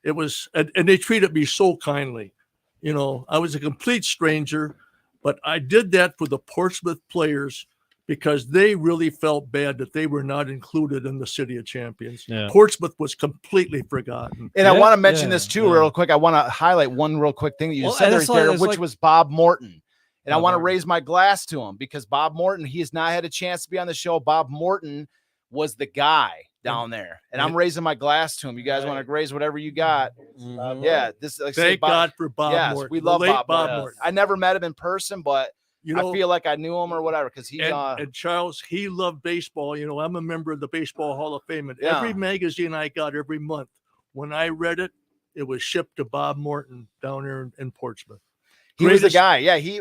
It was, and they treated me so kindly. You know, I was a complete stranger, but I did that for the Portsmouth players because they really felt bad that they were not included in the City of Champions. Yeah. Portsmouth was completely forgotten. And I want to mention this too, real quick. I want to highlight one real quick thing that you said there, which was Bob Morton. And I want to raise my glass to him because Bob Morton, he has not had a chance to be on the show. Bob Morton was the guy down there. And I'm raising my glass to him. You guys want to raise whatever you got. Yeah. Thank God for Bob Morton. We love Bob Morton. I never met him in person, but you know, I feel like I knew him or whatever because he and Charles, he loved baseball. You know, I'm a member of the Baseball Hall of Fame, and every magazine I got every month, when I read it, it was shipped to Bob Morton down there in Portsmouth. He was the guy. Yeah, he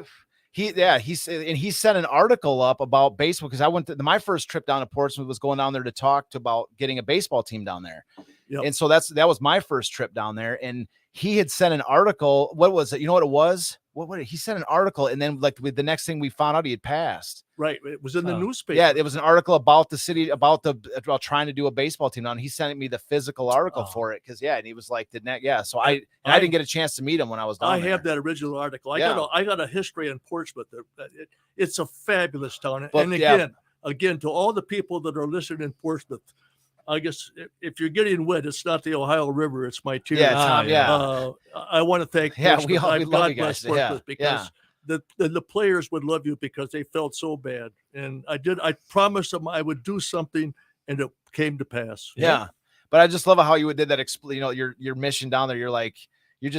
sent an article up about baseball because I went to my first trip down to Portsmouth was going down there to talk about getting a baseball team down there. Yep. And so that was my first trip down there. And he had sent an article. What was it? You know what it was? He sent an article, and then like with the next thing we found out he had passed. Right. It was in the newspaper. Yeah, it was an article about the city, about trying to do a baseball team. Now, and he sent me the physical article for it because and he was like, So I didn't get a chance to meet him when I was down there. I have that original article. I got a history in Portsmouth. It's a fabulous town. But, and again, to all the people that are listening in Portsmouth, I guess if you're getting wet, it's not the Ohio River, it's my tears. Yeah, Tom, I want to thank Portsmouth. We love you guys. Portsmouth because the players would love you because they felt so bad. And I promised them I would do something, and it came to pass. Yeah. But I just love how you did that. You know, your mission down there. You're like, you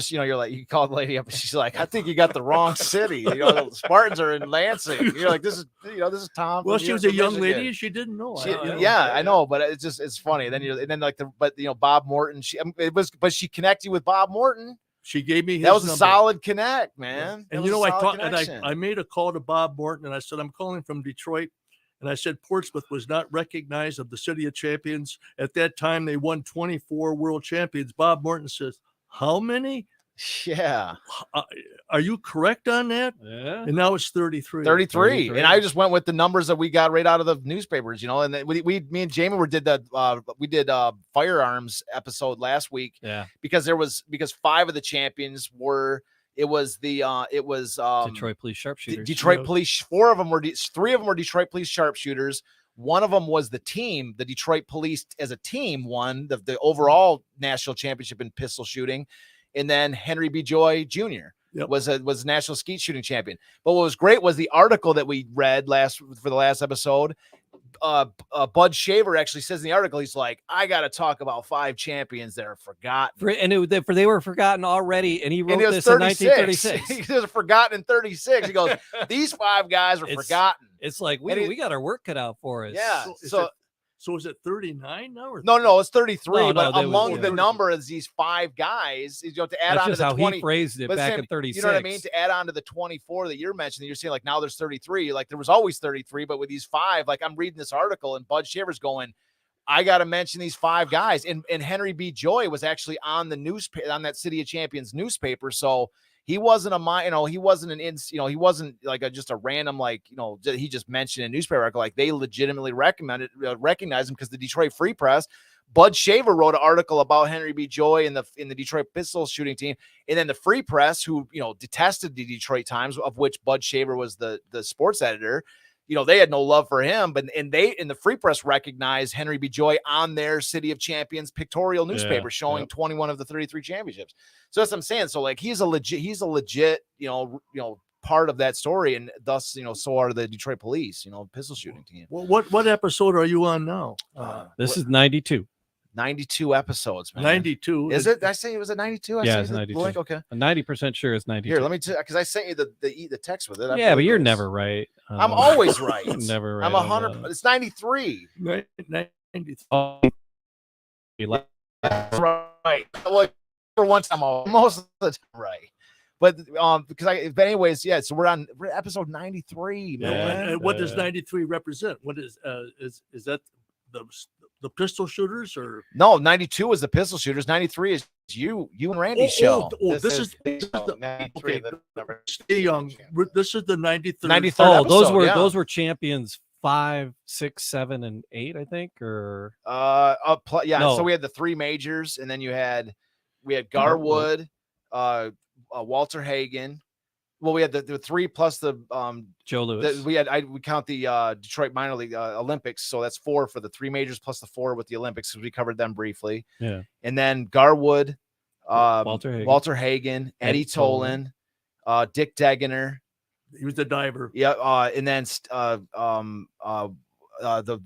called the lady up and she's like, I think you got the wrong city. You know, the Spartans are in Lansing. You're like, this is Tom. Well, she was a young lady and she didn't know. I know, but it's funny. Bob Morton, but she connected you with Bob Morton. She gave me his that was number. a solid connect, man. And I made a call to Bob Morton and I said, I'm calling from Detroit. And I said, Portsmouth was not recognized of the City of Champions. At that time, they won 24 world champions. Bob Morton says, how many? Yeah. Are you correct on that? Yeah. And now it's 33. 33. And I just went with the numbers that we got right out of the newspapers, and then me and Jamie did the firearms episode last week. Yeah. Because 5 of the champions were Detroit Police Sharpshooters. Detroit Police. 3 of them were Detroit Police Sharpshooters. One of them was the team. The Detroit Police as a team won the overall national championship in pistol shooting. And then Henry B. Joy Jr. was national skeet shooting champion. But what was great was the article that we read for the last episode. Bud Shaver actually says in the article, he's like, I got to talk about 5 champions that are forgotten. They were forgotten already. And he wrote this 36. in 1936. He was forgotten in 36. He goes, these 5 guys are forgotten. It's like we got our work cut out for us. Yeah. So is it 39 now? Or No, it's 33. No, but among was, the number is these 5 guys, to add That's on to just the how 20. he phrased it back in 36. You know what I mean? To add on to the 24 that you're mentioning, you're saying like now there's 33. Like there was always 33, but with these 5, like I'm reading this article and Bud Shaver's going, I got to mention these 5 guys. And Henry B. Joy was actually on the newspaper, on that City of Champions newspaper. So he wasn't he wasn't like just a random, he just mentioned a newspaper article. Like they legitimately recognized him because the Detroit Free Press, Bud Shaver wrote an article about Henry B. Joy in the Detroit pistol shooting team. And then the Free Press, who, detested the Detroit Times, of which Bud Shaver was the sports editor, they had no love for him, but the Free Press recognized Henry B. Joy on their City of Champions pictorial newspaper showing 21 of the 33 championships. So that's what I'm saying. So like he's a legit, part of that story, and thus, so are the Detroit Police, pistol shooting team. Well, what episode are you on now? This is 92. 92 episodes, man. 92. Is it? Did I say it was at 92? Yeah, it's 92. Okay. I'm 90% sure it's 92. Here, let me because I sent you the text with it. Yeah, but you're never right. I'm always right. Never right. I'm 100. It's 93. 93. Oh, right. Well, for once I'm most of the time right. But anyways, yeah. So we're episode 93, man. Yeah. And what does 93 represent? What is that the pistol shooters or no? 92 was the pistol shooters. 93 is you and Randy's show. This is the 93. Stay young. This is the 93rd. 93rd. Oh, those were champions 5, 6, 7, and 8, I think. Or No. So we had the 3 majors, and then we had Garwood, Walter Hagen. Well, we had the 3 plus the Joe Louis. We count the Detroit minor league Olympics, so that's 4 for the 3 majors plus the 4 with the Olympics, because we covered them briefly. Yeah, and then Garwood, Walter Hagen, Eddie Tolan, Dick Degener. He was the diver. Yeah, and then the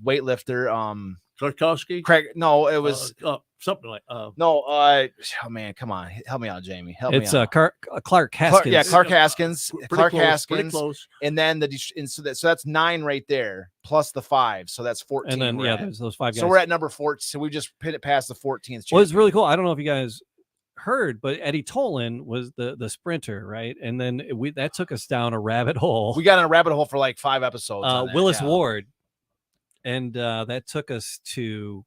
weightlifter. Tarkowski? Craig. No, it was something like. No. Oh man, come on, help me out, Jamie. Help me out. Clark Haskins. Clark Haskins. Clark Haskins. Pretty close. And then so that's 9 right there, plus the 5, so that's 14. And then there's those 5 guys. So we're at number 14. So we just hit it past the 14th. Well, it's really cool. I don't know if you guys heard, but Eddie Tolan was the sprinter, right? And then that took us down a rabbit hole. We got in a rabbit hole for like 5 episodes. Willis Ward. And that took us to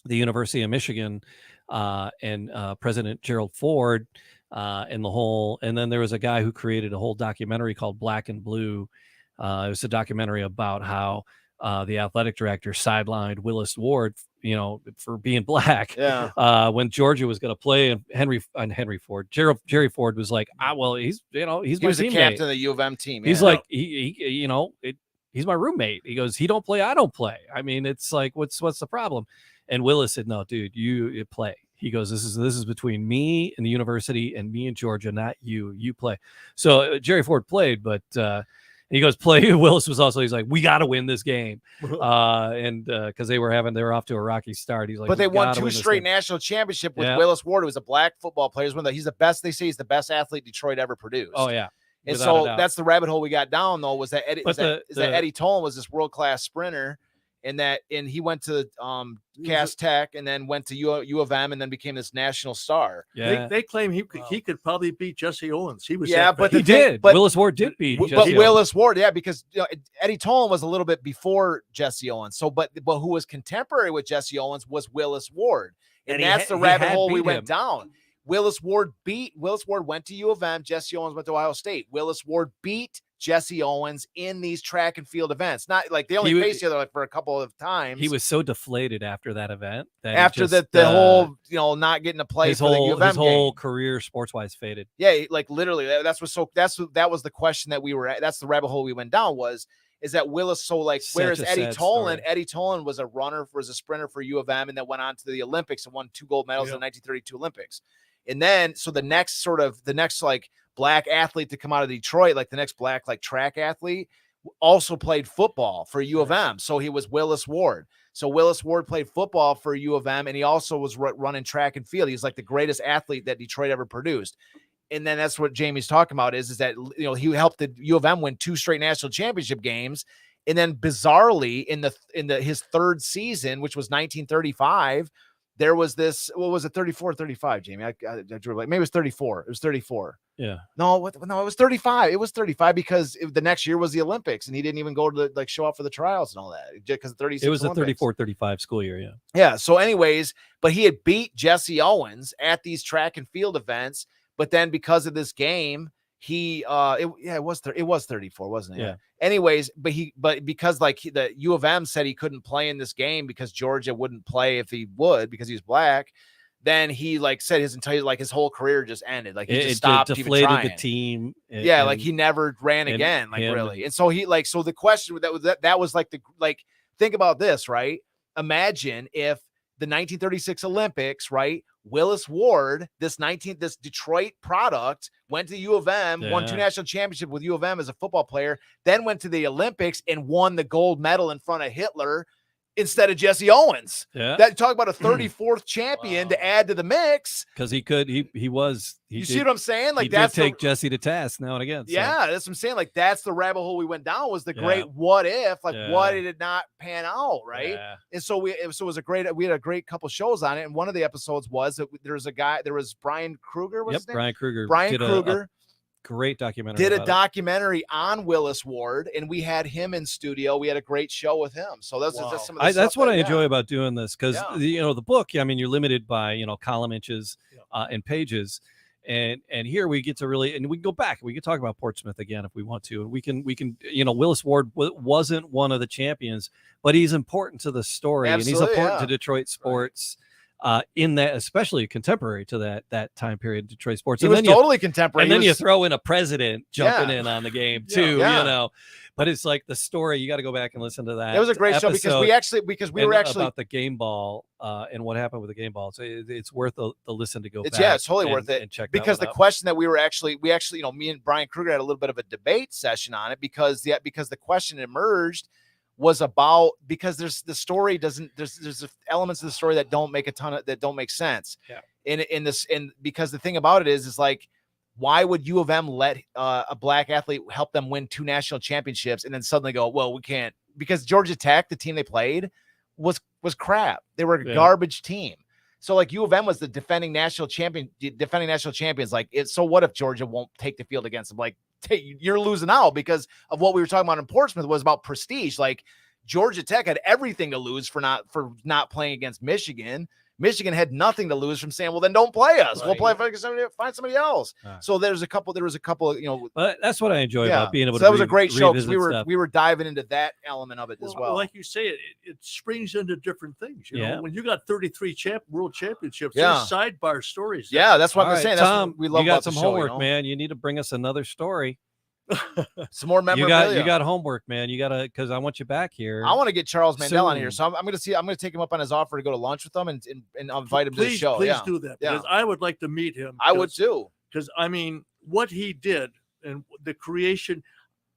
the University of Michigan and President Gerald Ford and the whole. And then there was a guy who created a whole documentary called Black and Blue. It was a documentary about how the athletic director sidelined Willis Ward, for being black. Yeah. When Georgia was going to play, and Jerry Ford was like, well, he's my the captain of the U of M team. He's like, he's my roommate. He goes, he don't play, I don't play. I mean, it's like, what's the problem? And Willis said, no, dude, you play. He goes, this is between me and the university and me and Georgia, not you. You play. So Jerry Ford played, but he goes, play. Willis was also, he's like, we got to win this game. And because they were off to a rocky start. He's like, but they won 2 straight national championship with Willis Ward, who was a black football player. He's the best. They say he's the best athlete Detroit ever produced. Oh yeah. And so that's the rabbit hole we got down, though, was that Eddie Tolan was this world-class sprinter, and he went to Cass Tech and then went to U of M and then became this national star. Yeah. They claim he could probably beat Jesse Owens. He was but he did. But Willis Ward did beat Jesse Owens. Willis Ward, because Eddie Tolan was a little bit before Jesse Owens. So but who was contemporary with Jesse Owens was Willis Ward. And that's the rabbit hole we went down. Willis Ward went to U of M. Jesse Owens went to Ohio State. Willis Ward beat Jesse Owens in these track and field events. Not like they only faced each other like for a couple of times. He was so deflated after that event that after the whole, not getting to play his for the U of M his whole game. career sports wise faded. Yeah, like literally that was the question that we were at. That's the rabbit hole we went down is that Willis so like whereas Eddie Tolan was a sprinter for U of M and then went on to the Olympics and won 2 gold medals in the 1932 Olympics. And then so the next like black athlete to come out of Detroit, like the next black like track athlete, also played football for U of M. So he was Willis Ward. So Willis Ward played football for U of M and he also was running track and field. He's like the greatest athlete that Detroit ever produced. And then that's what Jamie's talking about is that, he helped the U of M win 2 straight national championship games. And then bizarrely in his third season, which was 1935, there was this, what was it? 34, 35, Jamie. I drew like, maybe it was 34. It was 34. Yeah. No, it was 35. It was 35 because the next year was the Olympics and he didn't even go to show up for the trials and all that because 36. It was Olympics. a 34-35 school year. Yeah. Yeah. So anyways, but he had beat Jesse Owens at these track and field events. But then because of this game, it was 34, wasn't it? Yeah. Anyways, but because the U of M said he couldn't play in this game because Georgia wouldn't play if he would because he was black, then he said his whole career just ended. Like he just stopped deflated even trying. the team. Like he never ran again. Really. And so so the question that was think about this, right? Imagine if the 1936 Olympics, right? Willis Ward, this Detroit product, went to U of M, won 2 national championships with U of M as a football player, then went to the Olympics and won the gold medal in front of Hitler instead of Jesse Owens. Yeah. That talk about a 34th champion to add to the mix. Because he See what I'm saying? Like that's take Jesse to task now and again. So. Yeah, that's what I'm saying. Like that's the rabbit hole we went down was the great what if, why did it not pan out, right? Yeah. And so we had a great couple shows on it. And one of the episodes was that there was Brian Kruger. Brian Kruger. Brian Kruger. Great documentary. Did a documentary on Willis Ward, and we had him in studio. We had a great show with him. So that's some of the that's what I enjoy about doing this because the book. I mean, you're limited by column inches and pages, and here we get to really and we can go back. We can talk about Portsmouth again if we want to, and we can Willis Ward wasn't one of the champions, but he's important to the story. Absolutely, and he's important to Detroit sports. Right. In that, especially contemporary to that time period, Detroit sports. He was totally contemporary. And then you throw in a president jumping in on the game too, But it's like the story. You got to go back and listen to that. It was a great show because we were actually about the game ball and what happened with the game ball. So it's worth the listen to go back. Yeah, it's totally worth it. And check because the question that we actually, me and Brian Kruger had a little bit of a debate session on it because the question emerged was about because there's elements of the story that don't make sense. Yeah. And because the thing about it is like, why would U of M let a black athlete help them win 2 national championships and then suddenly go, well, we can't because Georgia Tech, the team they played, was crap. They were a garbage team. So like U of M was the defending national champions. Like so what if Georgia won't take the field against them? Like, hey, you're losing out because of what we were talking about in Portsmouth was about prestige. Like Georgia Tech had everything to lose for not playing against Michigan. Michigan had nothing to lose from saying, well, then don't play us. Right. We'll play for somebody, find somebody else. Right. So there was a couple, but that's what I enjoy about being able to. That was a great show because we were diving into that element of it as well. Like you say, it springs into different things. You know, when you got 33 world championships, there's sidebar stories. Yeah, that's what I'm saying. Tom, that's what we love. You got about some the show, homework, man. You need to bring us another story. Some more memorabilia. You got homework, man. You gotta because I want you back here. I want to get Charles Mandel on here, so I'm going to take him up on his offer to go to lunch with him and invite him to the show. Please do that because I would like to meet him. I would too. Because I mean, what he did and the creation,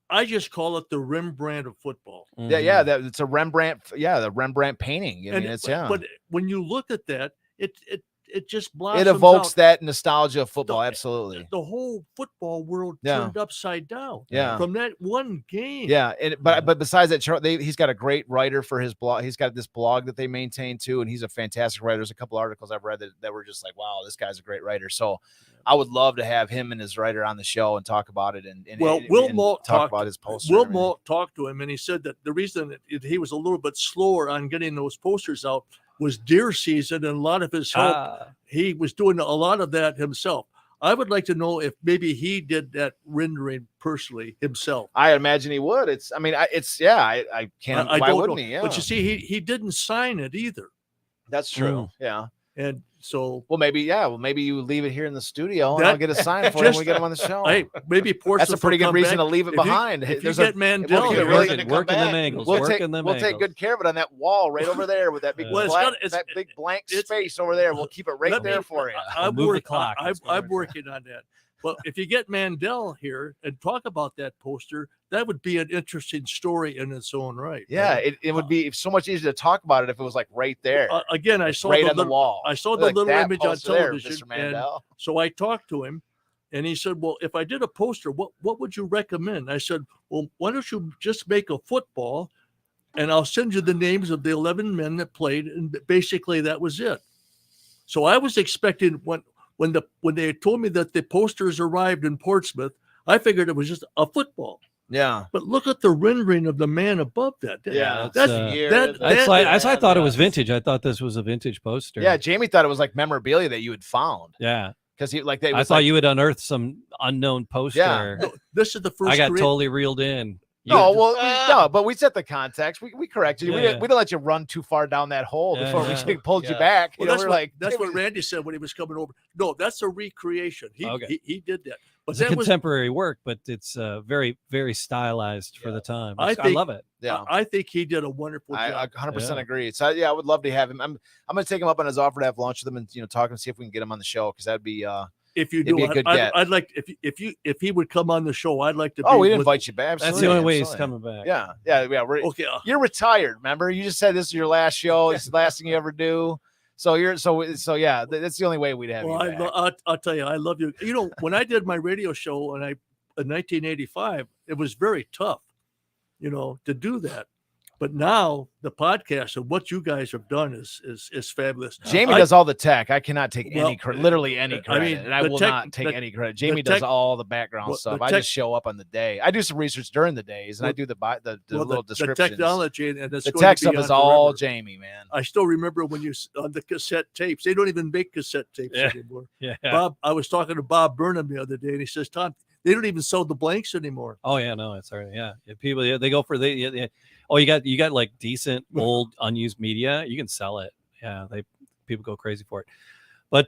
I just call it the Rembrandt of football. Mm-hmm. Yeah, it's a Rembrandt. Yeah, the Rembrandt painting. I mean, But when you look at that, it just blossoms. It evokes out. That nostalgia of football. Absolutely. The whole football world turned upside down. Yeah. From that one game. Yeah. But besides that, he's got a great writer for his blog. He's got this blog that they maintain too. And he's a fantastic writer. There's a couple articles I've read that were just like, wow, this guy's a great writer. So I would love to have him and his writer on the show and talk about it. Will Malt talk about his poster. Will Malt talked to him and he said that the reason he was a little bit slower on getting those posters out was deer season and a lot of his help he was doing a lot of that himself. I would like to know if maybe he did that rendering personally himself. I imagine he would. I can't. I why don't wouldn't know. he? Yeah. But you see, he didn't sign it either. That's true. Yeah. And so, maybe you leave it here in the studio and I'll get a sign for him when we get him on the show. Hey, maybe that's a pretty good reason to leave it behind. If you get Mandel, working them angles. We'll take good care of it on that wall right over there with that big big blank space over there. We'll keep it right there for you. I'm working on that. But if you get Mandel here and talk about that poster, that would be an interesting story in its own right. Yeah, right? It would be so much easier to talk about it if it was like right there. Again, I saw right on the wall. I saw the little image on television, Mr. Mandel. And so I talked to him, and he said, "Well, if I did a poster, what would you recommend?" I said, "Well, why don't you just make a football, and I'll send you the names of the 11 men that played, and basically that was it." So I was expecting when they told me that the posters arrived in Portsmouth, I figured it was just a football. Yeah, but look at the rendering of the man above that. Yeah, I thought it was vintage. I thought this was a vintage poster. Yeah, Jamie thought it was like memorabilia that you had found. Yeah, because I thought you had unearthed some unknown poster. Yeah, no, this is the first. I got totally reeled in. But we set the context. We corrected you. Yeah. We didn't let you run too far down that hole before we pulled you back. Well, that's what Randy said when he was coming over. No, that's a recreation. He did that. But it's a contemporary work, but it's very, very stylized for the time. I love it. Yeah, I think he did a wonderful job. I 100% agree. So I would love to have him. I'm going to take him up on his offer to have lunch with him and talk and see if we can get him on the show, because that'd be if you do, I'd like if he would come on the show. I'd like to. Oh, we'd invite you back. Absolutely. That's the only way he's coming back. Yeah. Okay. You're retired. Remember, you just said this is your last show. It's the last thing you ever do. So yeah. That's the only way we'd have you back. I'll tell you, I love you. You know, when I did my radio show in 1985, it was very tough, to do that. But now the podcast and what you guys have done is fabulous. Jamie does all the tech. I cannot take any credit, literally any credit, and I will not take any credit. Jamie does all the background stuff. I just show up on the day. I do some research during the days, and I do the little descriptions. The technology and the tech stuff is all Jamie, man. I still remember when you on the cassette tapes. They don't even make cassette tapes anymore. Yeah. Bob, I was talking to Bob Burnham the other day, and he says, "Tom, they don't even sell the blanks anymore." Oh yeah, no, it's all right. Yeah, people they go for Oh, you got like decent old unused media. You can sell it. Yeah, people go crazy for it. But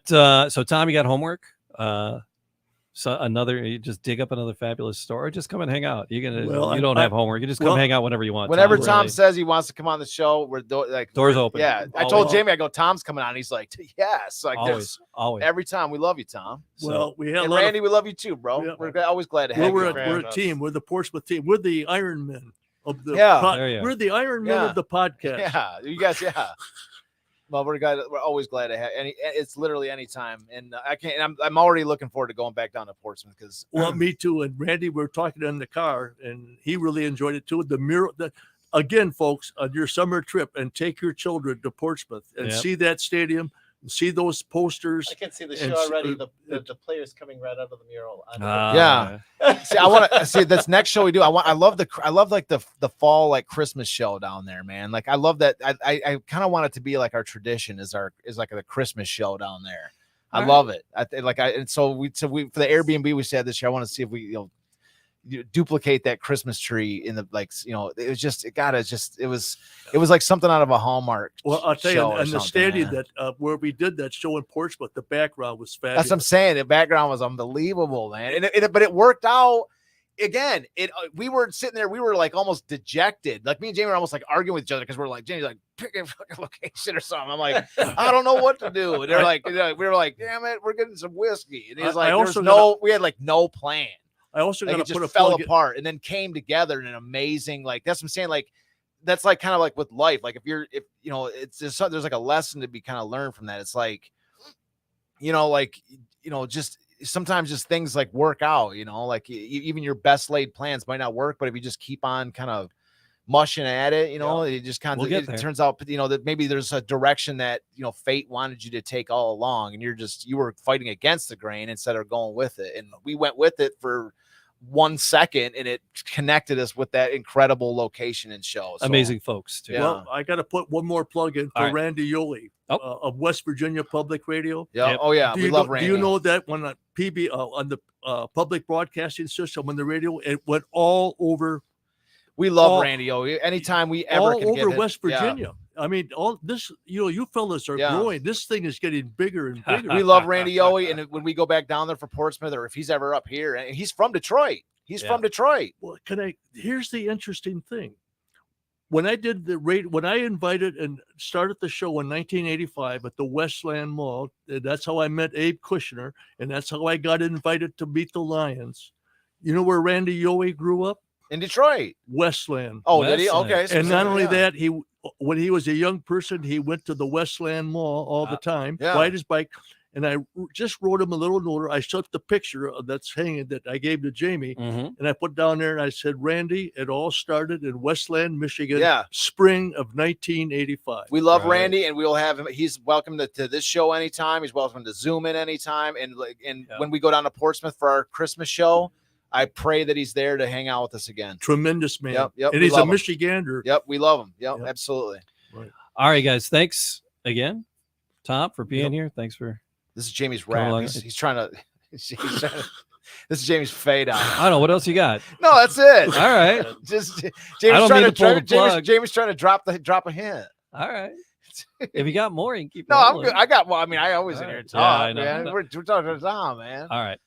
so Tom, you got homework. You just dig up another fabulous story. Or just come and hang out. You don't have homework. You just come hang out whenever you want. Whenever Tom says he wants to come on the show, we're doors open. Yeah, I told Jamie, I go, Tom's coming on. He's like, yes. Like always. Every time. We love you, Tom. Well, we have Randy. We love you too, bro. Yeah. We're always glad to have you. We're a team. We're the Portsmouth team. We're the Iron Men of the we're the Iron Men of the podcast. Yeah, you guys. Yeah. Well, we're always glad to have it's literally any time, and I'm already looking forward to going back down to Portsmouth because me too. And Randy, we're talking in the car, and he really enjoyed it too. The mural, again, folks, on your summer trip, and take your children to Portsmouth and see that stadium. See those posters. I can see the show already. The players coming right out of the mural. See, I want to see this next show we do. I love like the fall like Christmas show down there, man. Like I love that. I kind of want it to be like our tradition is like the Christmas show down there. I love it. So for the Airbnb we said this year, I want to see if we duplicate that Christmas tree in the it was just it was like something out of a Hallmark. Well, I'll tell you, and the stadium that where we did that show in Portsmouth, the background was fabulous. That's what I'm saying. The background was unbelievable, man. But it worked out. Again, we were sitting there, we were like almost dejected. Like me and Jamie were almost like arguing with each other because we're like, Jamie's like, pick a fucking location or something. I'm like, I don't know what to do. And they're like, we were like, damn it, we're getting some whiskey. And he's like, we had like no plan. I also got to put fell apart and then came together in an amazing, like, that's what I'm saying. Like, that's like kind of like with life. Like there's like a lesson to be kind of learned from that. It's like, just sometimes just things like work out, like even your best laid plans might not work, but if you just keep on kind of mushing at it, it just kind of, it turns out, that maybe there's a direction that, fate wanted you to take all along. And you were fighting against the grain instead of going with it. And we went with it for 1 second, and it connected us with that incredible location and show. So, Amazing folks too. Yeah. Well, I got to put one more plug in for All right. Randy Yoli of West Virginia Public Radio. Yeah. Yep. Oh yeah. Do We you love know, Randy. Do you know that when on the public broadcasting system on the radio, it went all over We love all- Randy. Oh, anytime we ever all can get over it- West yeah. Virginia. I mean, all this, you fellas are Yeah. growing. This thing is getting bigger and bigger. We love Randy Yowie, and when we go back down there for Portsmouth, or if he's ever up here, and he's from Detroit. He's Yeah. from Detroit. Well, here's the interesting thing. When I did when I invited and started the show in 1985 at the Westland Mall, that's how I met Abe Kushner, and that's how I got invited to meet the Lions. You know where Randy Yowie grew up? In Detroit. Westland. Oh, did he? Westland. Okay. And not only yeah. that, when he was a young person, he went to the Westland Mall all the time, yeah. ride his bike. And I just wrote him a little note. I shot the picture that's hanging that I gave to Jamie, Mhm. and I put down there and I said, Randy, it all started in Westland, Michigan, Yeah. spring of 1985. We love Right. Randy, and we'll have him. He's welcome to this show anytime. He's welcome to Zoom in anytime. And Yeah. when we go down to Portsmouth for our Christmas show, I pray that he's there to hang out with us again. Tremendous man. Yep, And we he's a love him. Michigander. Yep, we love him. Yep, Yep. absolutely. All right, guys. Thanks again, Tom, for being Yep. here. Thanks for. This is Jamie's Come rap. along. He's trying to. This is Jamie's fade out. I don't know what else you got. No, that's it. All right. Just I Jamie's don't trying mean to to pull the plug. Jamie's trying to drop a hint. All right. If you got more, you can keep. No, I'm rolling. good. I got. Well, I mean, I always in All here right. to Yeah, talk, I know. man. We're talking to Tom, man. All right.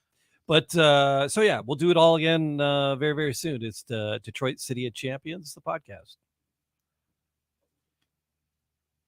But so yeah, we'll do it all again very, very soon. It's the Detroit City of Champions, the podcast.